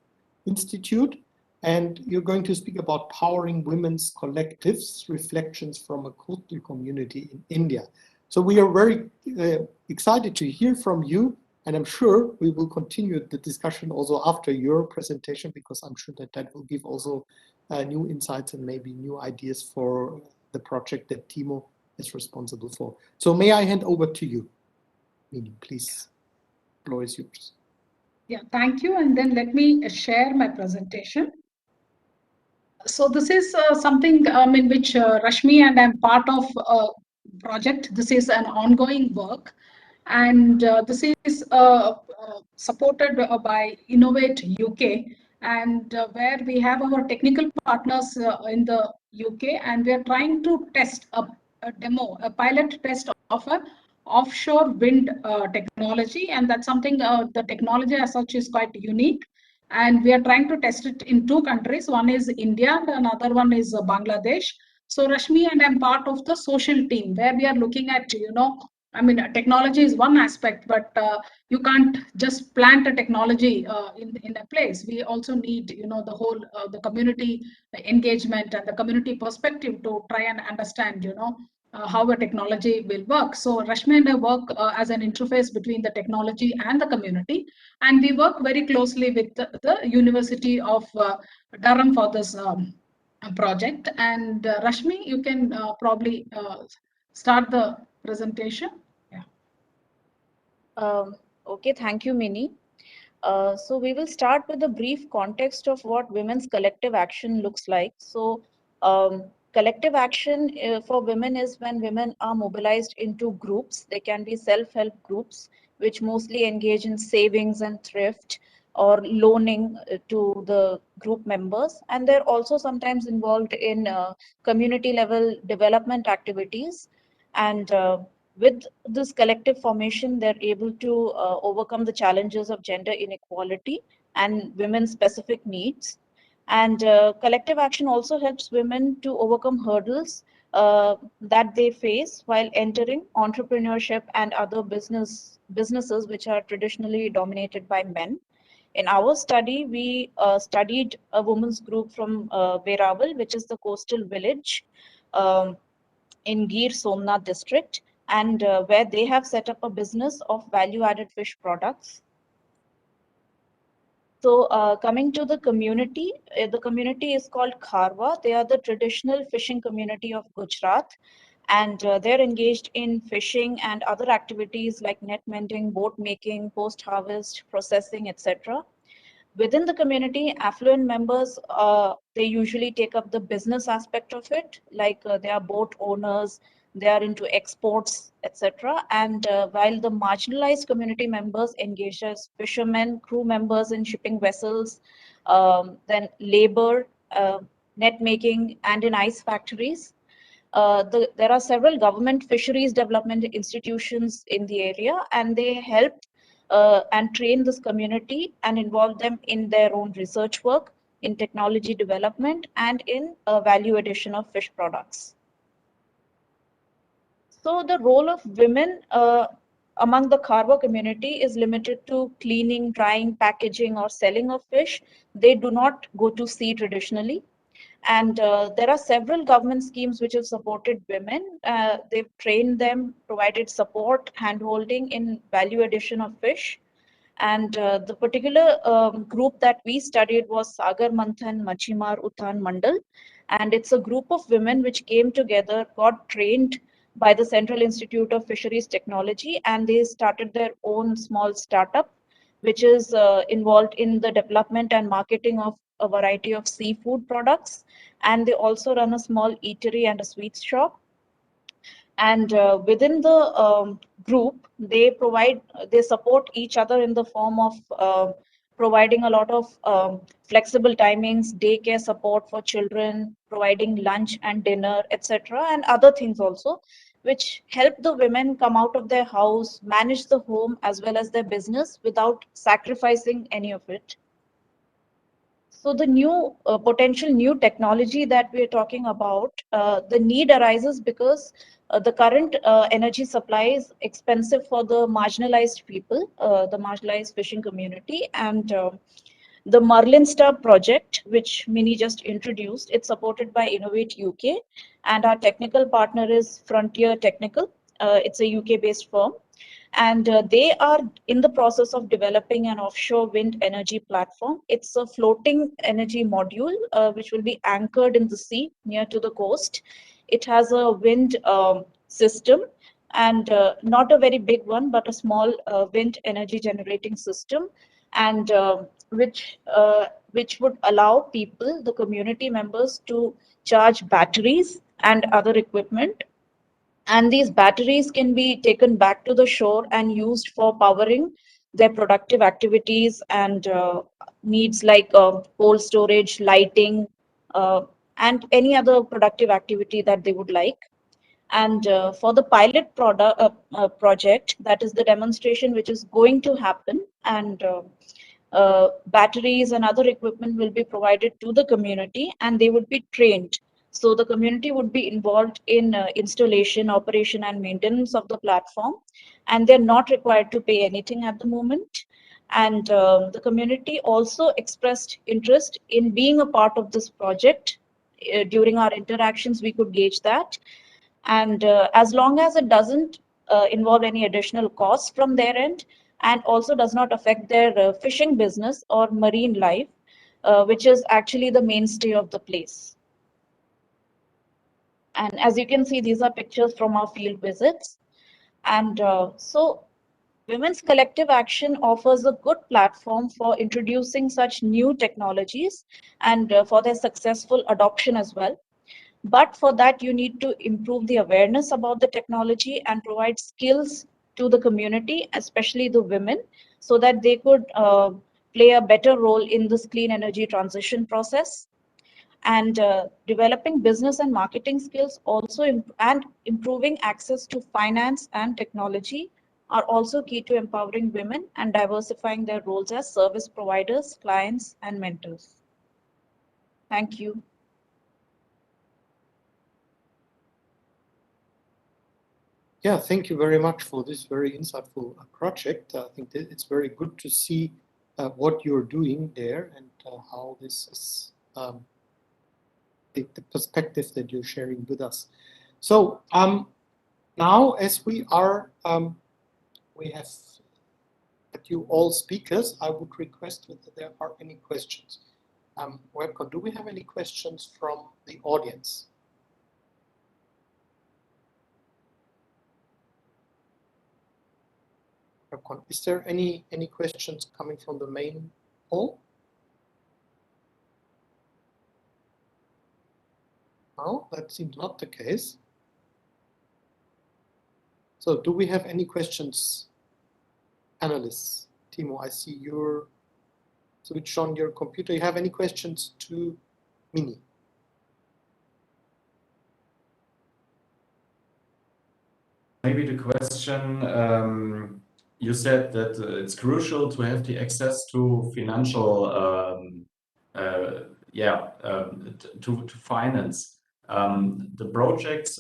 Institute, and you're going to speak about powering women's collectives, reflections from a coastal community in India. So we are very excited to hear from you, and I'm sure we will continue the discussion also after your presentation, because I'm sure that that will give also new insights and maybe new ideas for the project that Timo is responsible for. So may I hand over to you, Minnie, please. The floor is yours. Yeah, thank you. And then let me share my presentation. So this is something in which Rashmi and I'm part of a project. This is an ongoing work, and this is supported by Innovate UK, and where we have our technical partners in the UK, and we are trying to test a demo, a pilot test of a offshore wind technology, and that's something the technology as such is quite unique, and we are trying to test it in two countries. One is India and another one is Bangladesh. So Rashmi and I'm part of the social team where we are looking at, I mean, technology is one aspect, but you can't just plant a technology in a place. We also need, the whole the community engagement and the community perspective to try and understand, how a technology will work. So Rashmi and I work as an interface between the technology and the community, and we work very closely with the University of Durham for this project. And Rashmi, you can probably start the presentation. Yeah. Okay, thank you, Mini. So we will start with a brief context of what women's collective action looks like. So collective action for women is when women are mobilized into groups. They can be self-help groups, which mostly engage in savings and thrift or loaning to the group members. And they're also sometimes involved in community level development activities. And with this collective formation, they're able to overcome the challenges of gender inequality and women's specific needs. And collective action also helps women to overcome hurdles that they face while entering entrepreneurship and other businesses which are traditionally dominated by men. In our study, we studied a women's group from Verawal, which is the coastal village in Gir Somnath district, and where they have set up a business of value-added fish products. So coming to the community is called Kharwa. They are the traditional fishing community of Gujarat, and they're engaged in fishing and other activities like net mending, boat making, post-harvest, processing, etc. Within the community, affluent members, they usually take up the business aspect of it, like they are boat owners, they are into exports, etc. And while the marginalized community members engage as fishermen, crew members in shipping vessels, then labor, net making, and in ice factories. There are several government fisheries development institutions in the area, and they help and train this community and involve them in their own research work, in technology development, and in value addition of fish products. So the role of women among the Kharwa community is limited to cleaning, drying, packaging, or selling of fish. They do not go to sea traditionally. And there are several government schemes which have supported women. They've trained them, provided support, hand-holding in value addition of fish. And the particular group that we studied was Sagar Manthan Machimar Uthan Mandal. And it's a group of women which came together, got trained by the Central Institute of Fisheries Technology, and they started their own small startup, which is involved in the development and marketing of a variety of seafood products. And they also run a small eatery and a sweets shop. And within the group, they support each other in the form of providing a lot of flexible timings, daycare support for children, providing lunch and dinner, etc., and other things also, which help the women come out of their house, manage the home as well as their business without sacrificing any of it. So the new potential new technology that we're talking about, the need arises because the current energy supply is expensive for the marginalized people, the marginalized fishing community. And the Merlin Star project, which Mini just introduced, it's supported by Innovate UK, and our technical partner is Frontier Technical. It's a UK-based firm. And they are in the process of developing an offshore wind energy platform. It's a floating energy module which will be anchored in the sea near to the coast. It has a wind system, and not a very big one, but a small wind energy generating system. and which would allow people, the community members, to charge batteries and other equipment. And these batteries can be taken back to the shore and used for powering their productive activities and needs like cold storage, lighting, uh, and any other productive activity that they would like. And for the pilot project, that is the demonstration which is going to happen, and batteries and other equipment will be provided to the community and they would be trained. So the community would be involved in installation, operation and maintenance of the platform, and they're not required to pay anything at the moment. And the community also expressed interest in being a part of this project. During our interactions, we could gauge that. And as long as it doesn't involve any additional costs from their end, and also does not affect their fishing business or marine life, which is actually the mainstay of the place. And as you can see, these are pictures from our field visits. And so Women's Collective Action offers a good platform for introducing such new technologies and for their successful adoption as well. But for that, you need to improve the awareness about the technology and provide skills to the community, especially the women, so that they could play a better role in this clean energy transition process. And developing business and marketing skills also and improving access to finance and technology are also key to empowering women and diversifying their roles as service providers, clients, and mentors. Thank you. Yeah, thank you very much for this very insightful project. I think that it's very good to see what you're doing there and how this is the perspective that you're sharing with us. So now, as we are, we have at you all speakers, I would request whether there are any questions. Webcon, do we have any questions from the audience? Is there any questions coming from the main hall? No, that seems not the case. So do we have any questions, panelists? Timo, I see you're switched on your computer. You have any questions to Mini? Maybe the question, you said that it's crucial to have the access to financial, to finance. The projects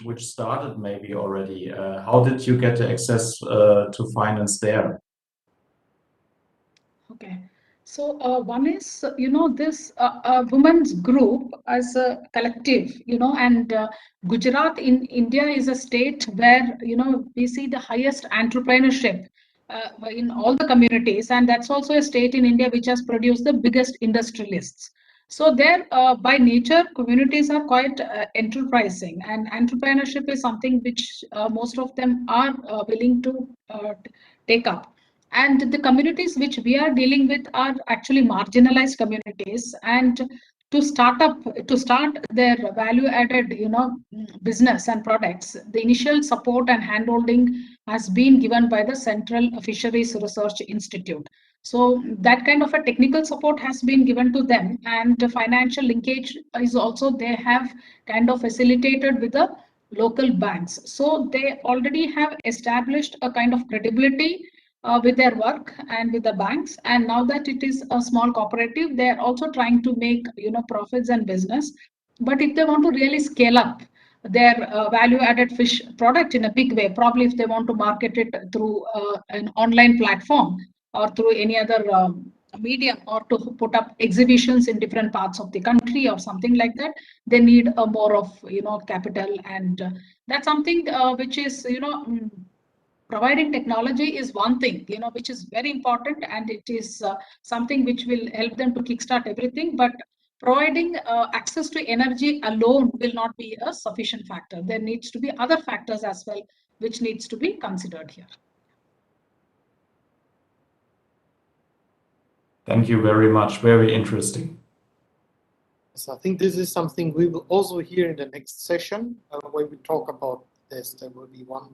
which started maybe already, how did you get the access to finance there? Okay. So one is, this women's group as a collective, and Gujarat in India is a state where, we see the highest entrepreneurship in all the communities. And that's also a state in India which has produced the biggest industrialists. So there, by nature, communities are quite enterprising, and entrepreneurship is something which most of them are willing to take up. And the communities which we are dealing with are actually marginalized communities, and to start their value added business and products, the initial support and handholding has been given by the Central Fisheries Research Institute. So that kind of a technical support has been given to them, and the financial linkage is also they have kind of facilitated with the local banks. So they already have established a kind of credibility with their work and with the banks. And now that it is a small cooperative, they are also trying to make profits and business. But if they want to really scale up their value-added fish product in a big way, probably if they want to market it through an online platform or through any other medium, or to put up exhibitions in different parts of the country or something like that, they need a more of capital. And that's something which is providing technology is one thing, which is very important, and it is something which will help them to kickstart everything. But providing access to energy alone will not be a sufficient factor. There needs to be other factors as well, which needs to be considered here. Thank you very much. Very interesting. So I think this is something we will also hear in the next session when we talk about this. There will be one,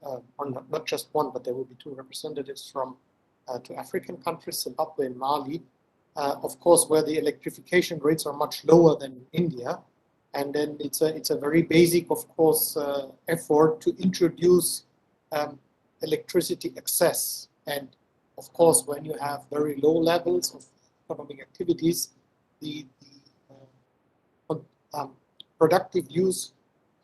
or not just one, but there will be 2 representatives from 2 African countries, Zimbabwe and Mali, of course, where the electrification rates are much lower than in India. And then it's a very basic, of course, effort to introduce electricity access. And of course, when you have very low levels of economic activities, the productive use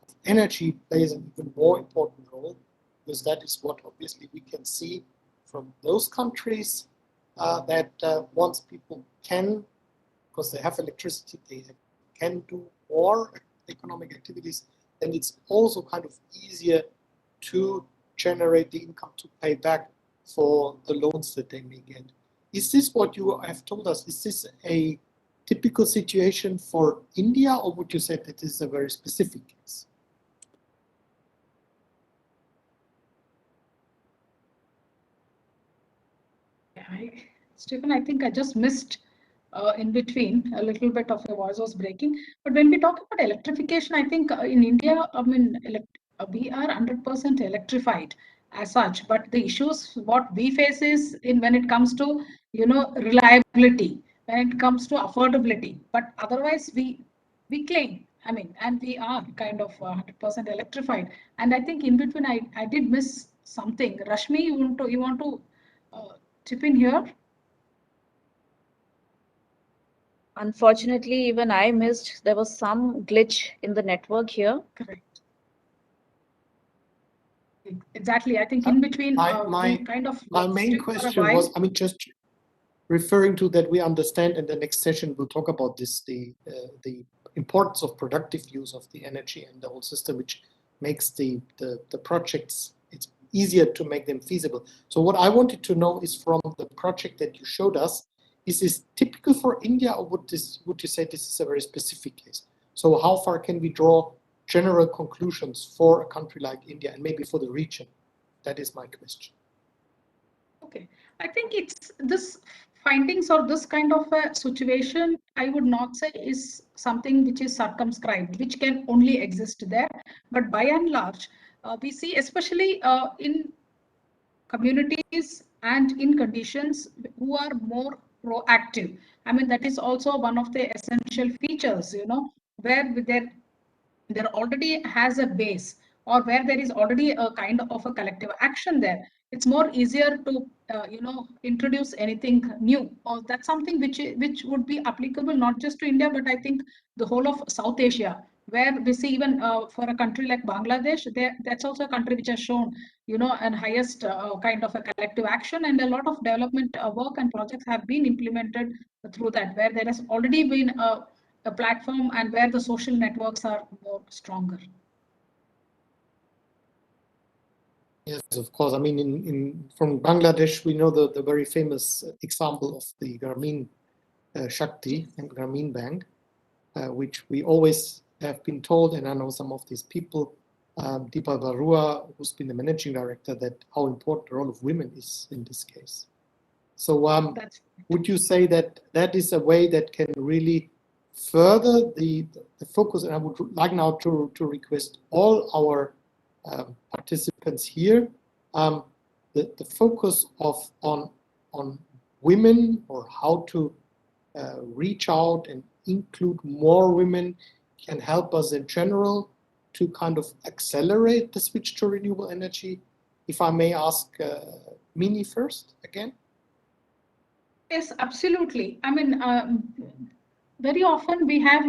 of energy plays an even more important role, because that is what obviously we can see from those countries that once people can, because they have electricity, they can do more economic activities, then it's also kind of easier to generate the income to pay back for the loans that they may get. Is this what you have told us? Is this a typical situation for India, or would you say that this is a very specific case? Stephen, I think I just missed in between, a little bit of your voice was breaking. But when we talk about electrification, I think in India, I mean, we are 100% electrified as such. But the issues what we face is when it comes to reliability, when it comes to affordability. But otherwise, we claim, I mean, and we are kind of 100% electrified. And I think in between, I did miss something. Rashmi, you want to chip in here? Unfortunately, even I missed. There was some glitch in the network here. Correct. Exactly. I think in between, my main question was, I mean, just referring to that we understand in the next session, we'll talk about this, the importance of productive use of the energy and the whole system, which makes the projects, it's easier to make them feasible. So what I wanted to know is from the project that you showed us, is this typical for India, or would you say this is a very specific case? So how far can we draw general conclusions for a country like India and maybe for the region? That is my question. Okay, I think it's this findings or this kind of a situation, I would not say is something which is circumscribed, which can only exist there. But by and large, we see especially in communities and in conditions who are more proactive. I mean, that is also one of the essential features, where there already has a base, or where there is already a kind of a collective action there. It's more easier to introduce anything new, or that's something which would be applicable not just to India, but I think the whole of South Asia, where we see even for a country like Bangladesh, that's also a country which has shown an highest kind of a collective action, and a lot of development work and projects have been implemented through that, where there has already been a platform and where the social networks are more stronger. Yes, of course. I mean, from Bangladesh, we know the very famous example of the Grameen Shakti and Grameen Bank, which we always have been told, and I know some of these people, Deepa Barua, who's been the managing director, that how important the role of women is in this case. So would you say that that is a way that can really further the focus? And I would like now to request all our participants here, the focus on women, or how to reach out and include more women, can help us in general to kind of accelerate the switch to renewable energy. If I may ask Mini first again. Yes, absolutely. I mean, very often we have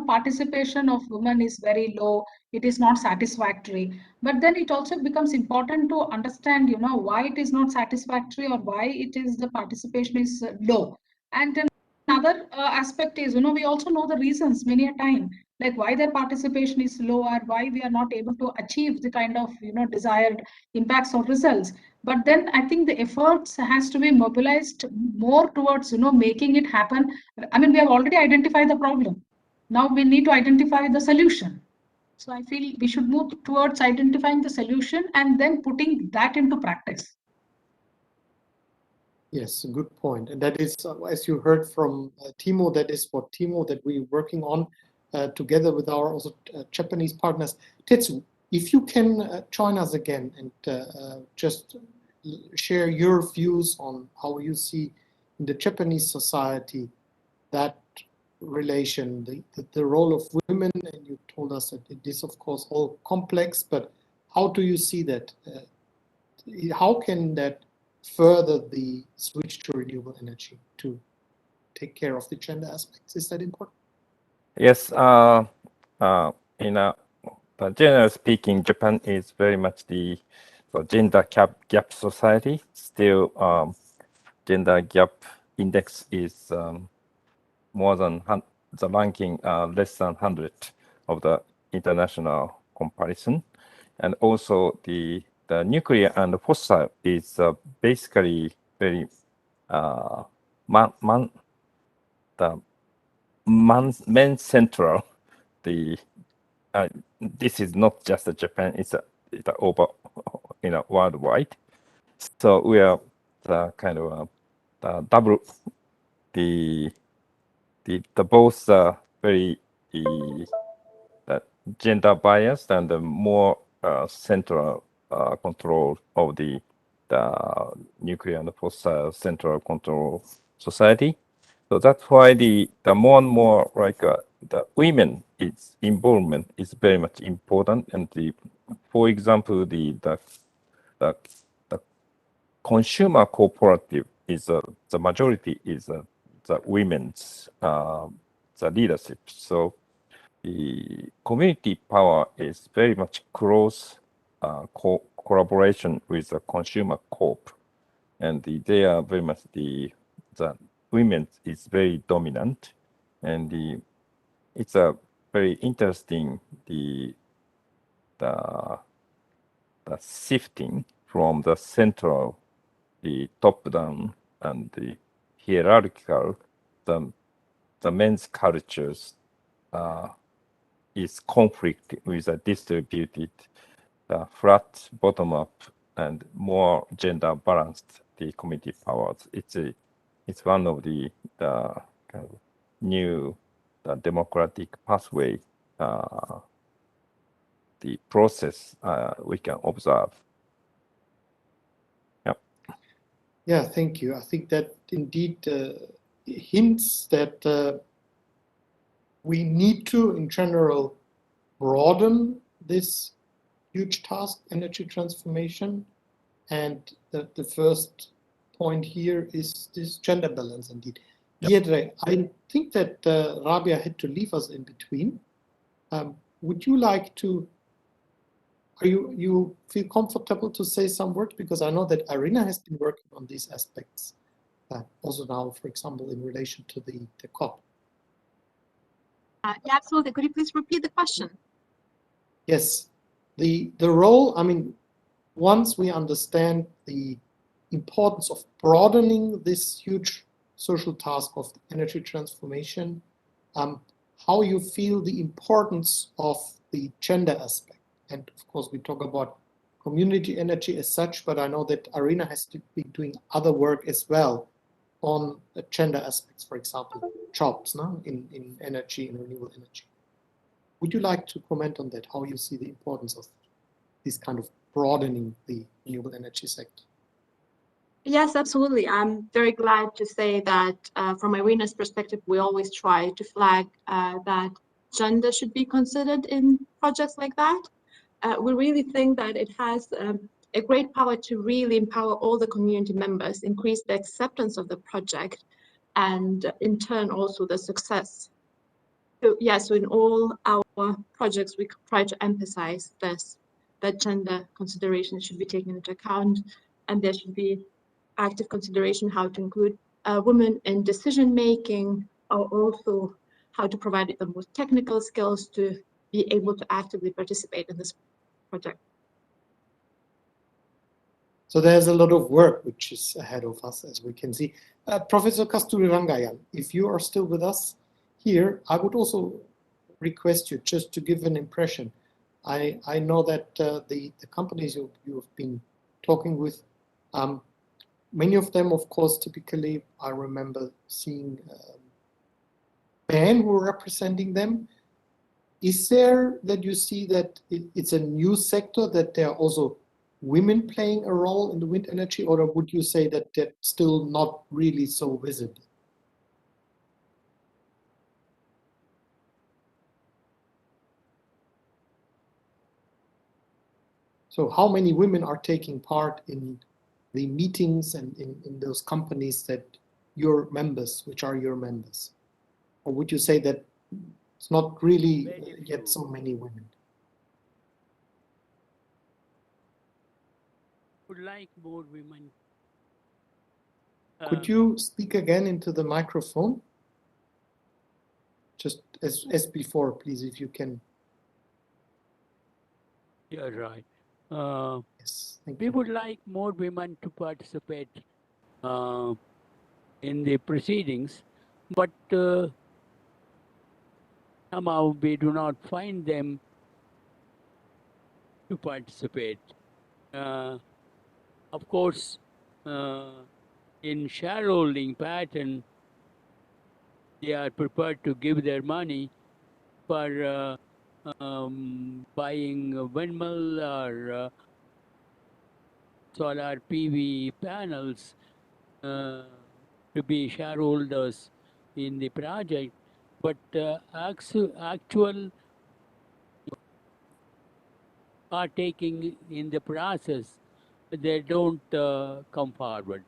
participation of women is very low. It is not satisfactory. But then it also becomes important to understand, why it is not satisfactory, or why it is the participation is low. And another aspect is, we also know the reasons many a time, like why their participation is low, or why we are not able to achieve the kind of desired impacts or results. But then I think the efforts has to be mobilized more towards making it happen. I mean, we have already identified the problem. Now we need to identify the solution. So I feel we should move towards identifying the solution and then putting that into practice. Yes, a good point. And that is, as you heard from Timo, that is what Timo that we're working on together with our also Japanese partners. Tetsu, if you can join us again and just share your views on how you see in the Japanese society that relation, the role of women, and you told us that it is of course all complex, but how do you see that? How can that further the switch to renewable energy to take care of the gender aspects? Is that important? Yes, in generally speaking, Japan is very much the gender gap society. Still, gender gap index is more than the ranking less than 100 of the international comparison, and also the nuclear and fossil is basically very men central. This is not just a Japan; it's over worldwide. So we are the kind of double the both very gender biased and the more central control of the nuclear and fossil central control society. So that's why the more and more like the women its involvement is very much important. And for example, the consumer cooperative is the majority is the women's the leadership. So the community power is very much close collaboration with the consumer corp, and they are very much the women is very dominant, and it's a very interesting the shifting from the central, the top down and the hierarchical, the men's cultures is conflict with a distributed, flat bottom up and more gender balanced the community powers. It's one of the kind of new democratic pathway, the process we can observe. Yeah. Yeah, thank you. I think that indeed hints that we need to, in general, broaden this huge task, energy transformation. And the first point here is this gender balance indeed. Yep. Deirdre, I think that Rabia had to leave us in between. Would you like to, you feel comfortable to say some words? Because I know that Irina has been working on these aspects also now, for example, in relation to the COP. Yeah, absolutely. Could you please repeat the question? Yes, the role, I mean, once we understand the importance of broadening this huge social task of energy transformation, how you feel the importance of the gender aspect. And of course, we talk about community energy as such, but I know that Irina has to be doing other work as well on gender aspects, for example, jobs in energy and renewable energy. Would you like to comment on that, how you see the importance of this kind of broadening the renewable energy sector? Yes, absolutely. I'm very glad to say that from Irina's perspective, we always try to flag that gender should be considered in projects like that. We really think that it has a great power to really empower all the community members, increase the acceptance of the project, and in turn also the success. So yeah, so in all our projects, we try to emphasize this, that gender consideration should be taken into account, and there should be active consideration how to include women in decision making, or also how to provide the most technical skills to be able to actively participate in this project. So there's a lot of work which is ahead of us, as we can see. Professor Kasturi Rangayan, if you are still with us here, I would also request you just to give an impression. I know that the companies you've been talking with, many of them, of course, typically, I remember seeing men who were representing them. Is there that you see that it's a new sector, that there are also women playing a role in the wind energy, or would you say that that's still not really so visible? So how many women are taking part in the meetings and in those companies that your members, which are your members? Or would you say that it's not really yet so many women? Would like more women. Could you speak again into the microphone? Just as before, please, if you can. You're right. Yes, thank We you. would like more women to participate in the proceedings, but somehow we do not find them to participate. Of course, in shareholding pattern, they are prepared to give their money for buying a windmill or solar PV panels to be shareholders in the project, but actual partaking in the process, they don't come forward.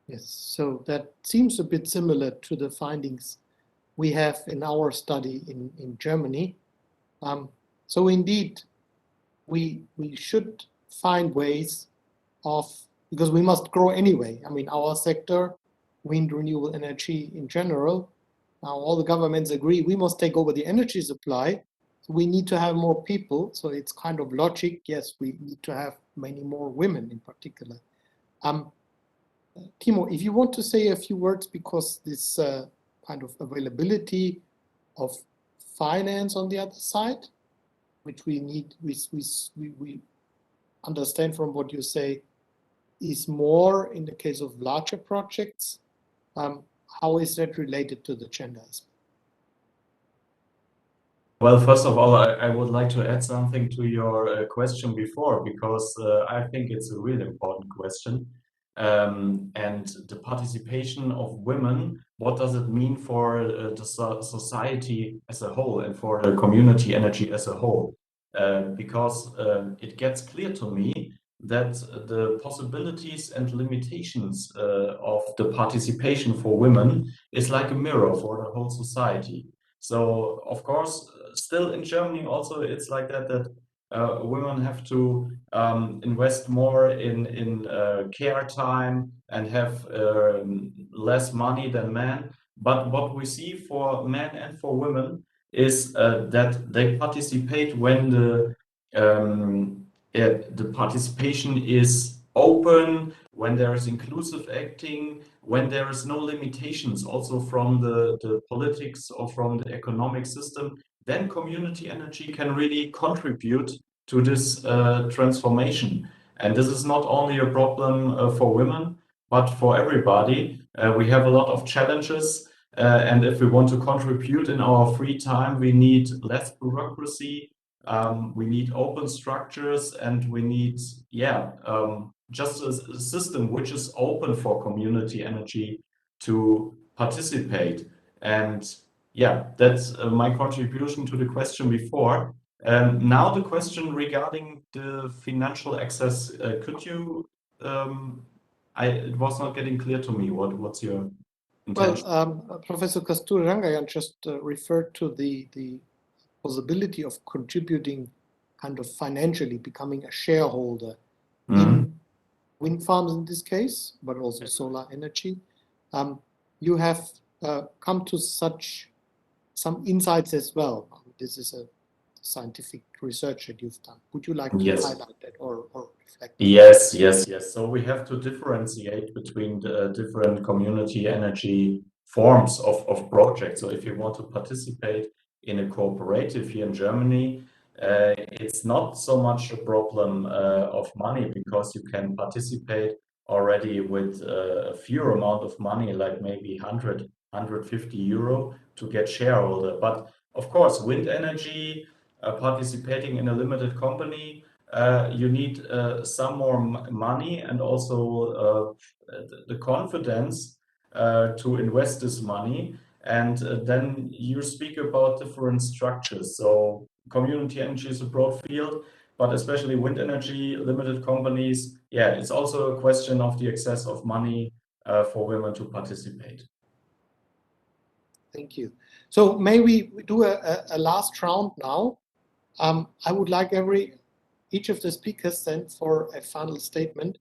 Yes, so that seems a bit similar to the findings we have in our study in Germany. So indeed, we should find ways of, because we must grow anyway. I mean, our sector, wind, renewable energy in general, now all the governments agree we must take over the energy supply. So we need to have more people. So it's kind of logic. Yes, we need to have many more women in particular. Timo, if you want to say a few words, because this kind of availability of finance on the other side, which we need, we understand from what you say, is more in the case of larger projects. How is that related to the gender aspect? Well, first of all, I would like to add something to your question before, because I think it's a really important question. And the participation of women, what does it mean for the society as a whole and for the community energy as a whole? Because it gets clear to me that the possibilities and limitations of the participation for women is like a mirror for the whole society. So, of course, still in Germany also it's like that women have to invest more in care time and have less money than men. But what we see for men and for women is that they participate when the participation is open, when there is inclusive acting, when there is no limitations also from the politics or from the economic system, then community energy can really contribute to this transformation. And this is not only a problem for women, but for everybody. We have a lot of challenges. And if we want to contribute in our free time, we need less bureaucracy. We need open structures, and we need, just a system which is open for community energy to participate. And yeah, that's my contribution to the question before. Now the question regarding the financial access, could you, it was not getting clear to me, what's your intention? Well, Professor Kasturi-Rangayan just referred to the possibility of contributing kind of financially, becoming a shareholder in wind farms in this case, but also solar energy. You have come to some insights as well. This is a scientific research that you've done. Would you like to highlight that or reflect? Yes. So we have to differentiate between the different community energy forms of projects. So if you want to participate in a cooperative here in Germany, it's not so much a problem of money, because you can participate already with a fewer amount of money, like maybe 100, 150 euro to get shareholder. But of course, wind energy, participating in a limited company, you need some more money, and also the confidence to invest this money. And then you speak about different structures. So community energy is a broad field, but especially wind energy, limited companies, yeah, it's also a question of the access of money for women to participate. Thank you. So may we do a last round now? I would like each of the speakers then for a final statement.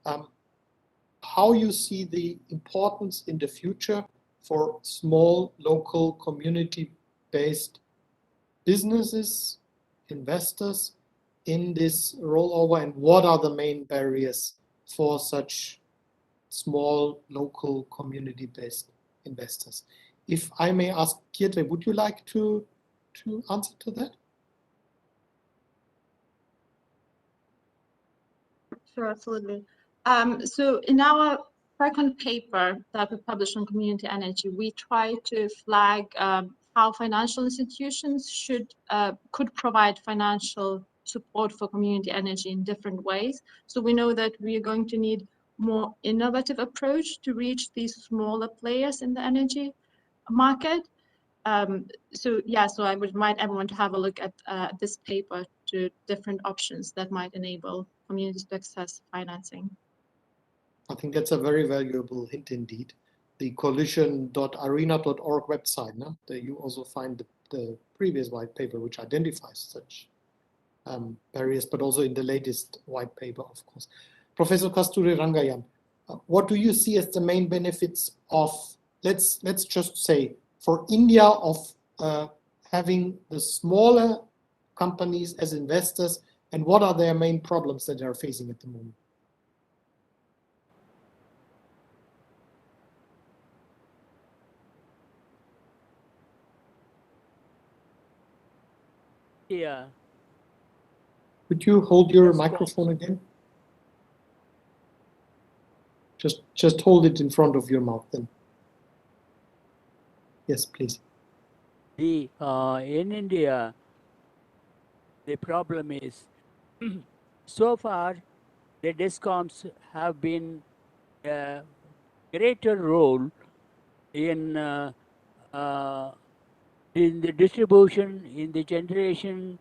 How you see the importance in the future for small, local, community-based businesses, investors in this rollover, and what are the main barriers for such small, local, community-based investors? If I may ask, Kirte, would you like to answer to that? Sure, absolutely. So in our second paper that we published on community energy, we try to flag how financial institutions could provide financial support for community energy in different ways. So we know that we are going to need more innovative approach to reach these smaller players in the energy market. So I would remind everyone to have a look at this paper to different options that might enable communities to access financing. I think that's a very valuable hint indeed. The coalition.arena.org website, no? There you also find the previous white paper, which identifies such barriers, but also in the latest white paper, of course. Professor Kasturi Rangayan, what do you see as the main benefits of, let's just say, for India, of having the smaller companies as investors, and what are their main problems that they are facing at the moment? Yeah. Could you hold your Yes, microphone again? Just hold it in front of your mouth then. Yes, please. in India, the problem is so far the DISCOMs have been a greater role in the distribution, in the generation,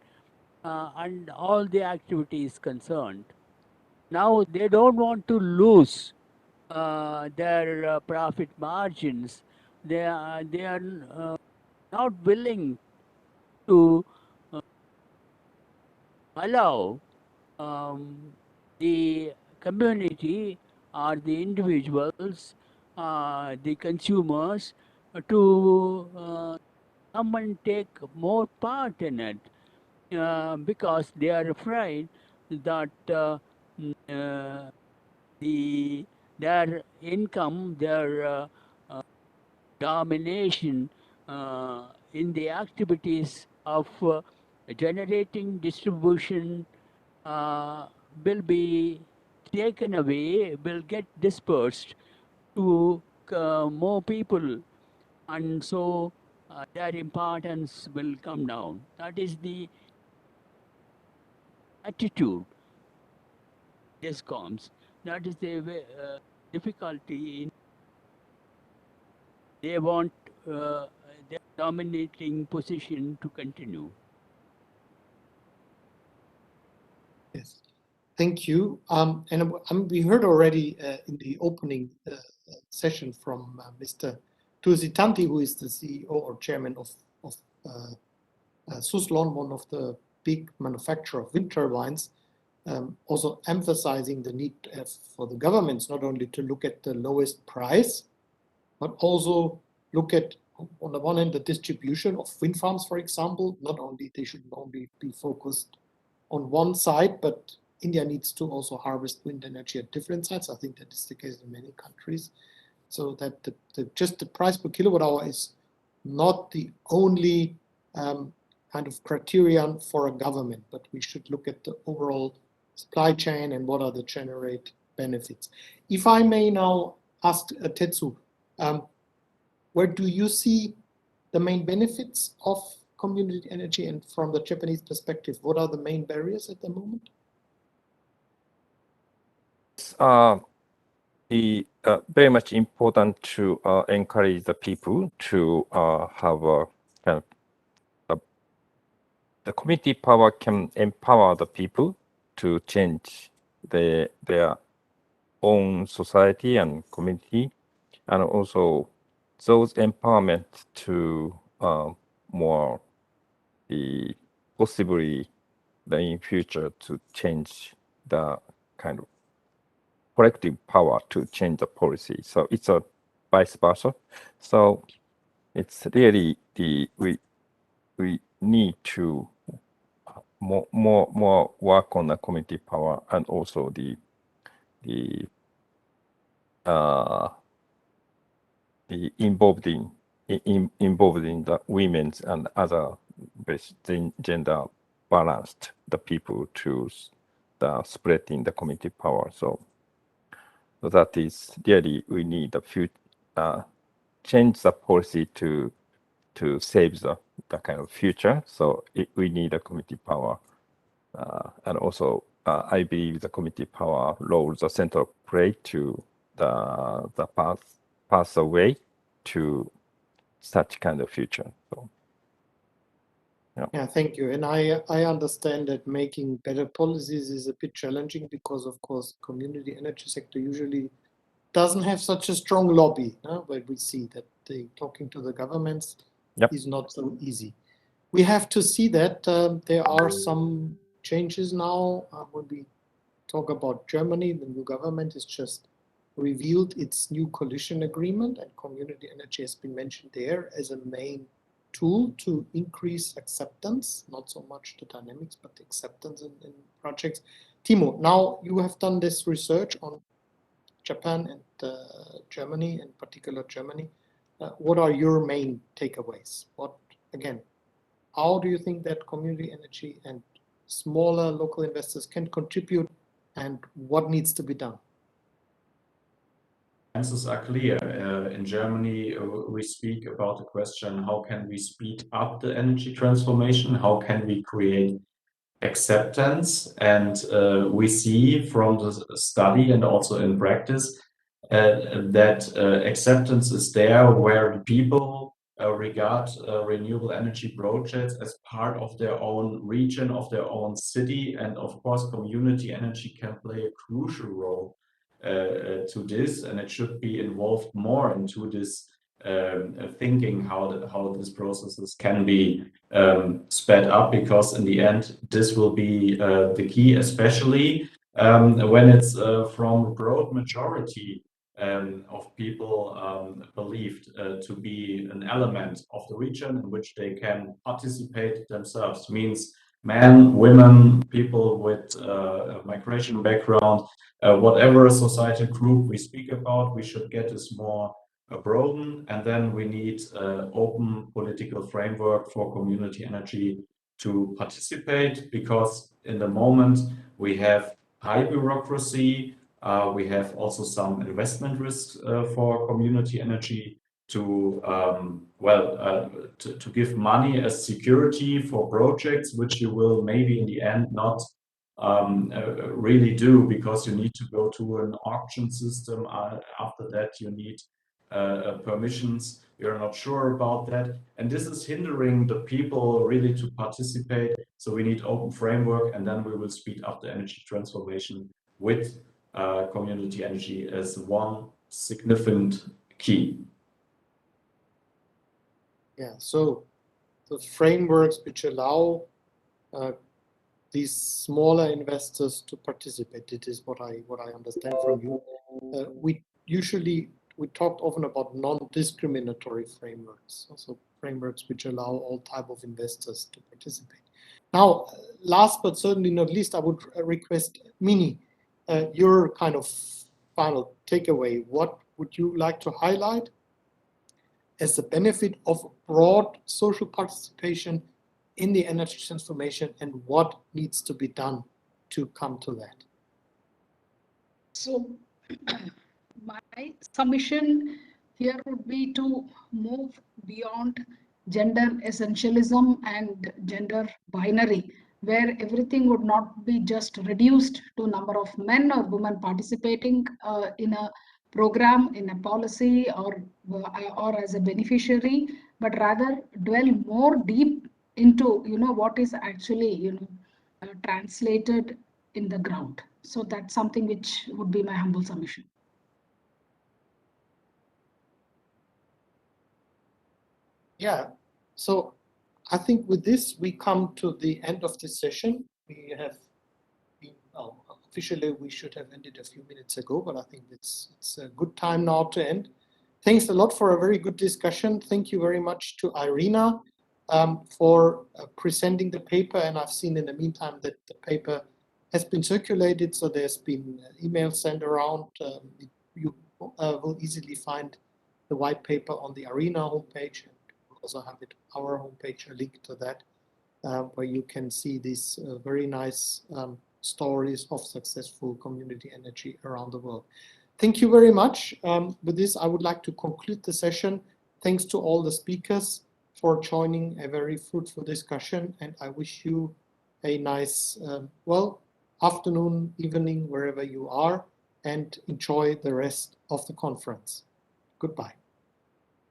and all the activities concerned. Now they don't want to lose their profit margins. They are not willing to allow the community or the individuals, the consumers, to come and take more part in it, because they are afraid that their income, their domination in the activities of generating, distribution, will be taken away, will get dispersed to more people, and so their importance will come down. That is the attitude DISCOMs. That is the difficulty. They want their dominating position to continue. Yes, thank you. And we heard already in the opening session from Mr. Tusitanti, who is the CEO or chairman of Suslon, one of the big manufacturer of wind turbines, also emphasizing the need for the governments not only to look at the lowest price, but also look at, on the one hand, the distribution of wind farms, for example. Not only they shouldn't only be focused on one side, but India needs to also harvest wind energy at different sites. I think that is the case in many countries. So that just the price per kilowatt hour is not the only kind of criterion for a government, but we should look at the overall supply chain and what are the generate benefits. If I may now ask Tetsu, where do you see the main benefits of community energy, and from the Japanese perspective, what are the main barriers at the moment? Very much important to encourage the people to have a kind of the community power can empower the people to change their own society and community, and also those empowerment to more the possibly in future to change the kind of collective power to change the policy. So it's a vice versa. So it's really we need to more work on the community power, and also the involved in the women's and other gender balanced the people to the spread in the community power. So that is really we need the future change the policy to save the kind of future. So we need a community power, and also I believe the community power role the central play to the path away to such kind of future. So yeah, thank you. And I understand that making better policies is a bit challenging because, of course, community energy sector usually doesn't have such a strong lobby, but we see that talking to the governments is not so easy. We have to see that there are some changes now. When we talk about Germany, the new government has just revealed its new coalition agreement, and community energy has been mentioned there as a main tool to increase acceptance, not so much the dynamics, but the acceptance in projects. Timo, now you have done this research on Japan and Germany, in particular Germany. What are your main takeaways? Again, how do you think that community energy and smaller local investors can contribute, and what needs to be done? Answers are clear. In Germany, we speak about the question, how can we speed up the energy transformation? How can we create acceptance? And we see from the study and also in practice that acceptance is there where the people regard renewable energy projects as part of their own region, of their own city. And of course, community energy can play a crucial role to this, and it should be involved more into this thinking how these processes can be sped up, because in the end this will be the key, especially when it's from a broad majority of people believed to be an element of the region in which they can participate themselves. Means men, women, people with migration background, whatever societal group we speak about, we should get this more broaden, and then we need open political framework for community energy to participate, because in the moment we have high bureaucracy, we have also some investment risks for community energy to to give money as security for projects which you will maybe in the end not really do, because you need to go to an auction system. After that you need permissions. You're not sure about that, and this is hindering the people really to participate. So we need open framework, and then we will speed up the energy transformation with community energy as one significant key. Yeah, so the frameworks which allow these smaller investors to participate, it is what I understand from you. We talked often about non-discriminatory frameworks, also frameworks which allow all type of investors to participate. Now, last but certainly not least, I would request Mini, your kind of final takeaway. What would you like to highlight as the benefit of broad social participation in the energy transformation and what needs to be done to come to that? So my submission here would be to move beyond gender essentialism and gender binary, where everything would not be just reduced to number of men or women participating in a program, in a policy, or as a beneficiary, but rather dwell more deep into what is actually translated in the ground. So that's something which would be my humble submission. Yeah, so I think with this we come to the end of this session. We have been, officially we should have ended a few minutes ago, but I think it's a good time now to end. Thanks a lot for a very good discussion. Thank you very much to Irina for presenting the paper, and I've seen in the meantime that the paper has been circulated, so there's been emails sent around. You will easily find the white paper on the Irina homepage, and we'll also have it on our homepage, a link to that, where you can see these very nice stories of successful community energy around the world. Thank you very much. With this, I would like to conclude the session. Thanks to all the speakers for joining a very fruitful discussion, and I wish you a nice, afternoon, evening, wherever you are, and enjoy the rest of the conference. Goodbye.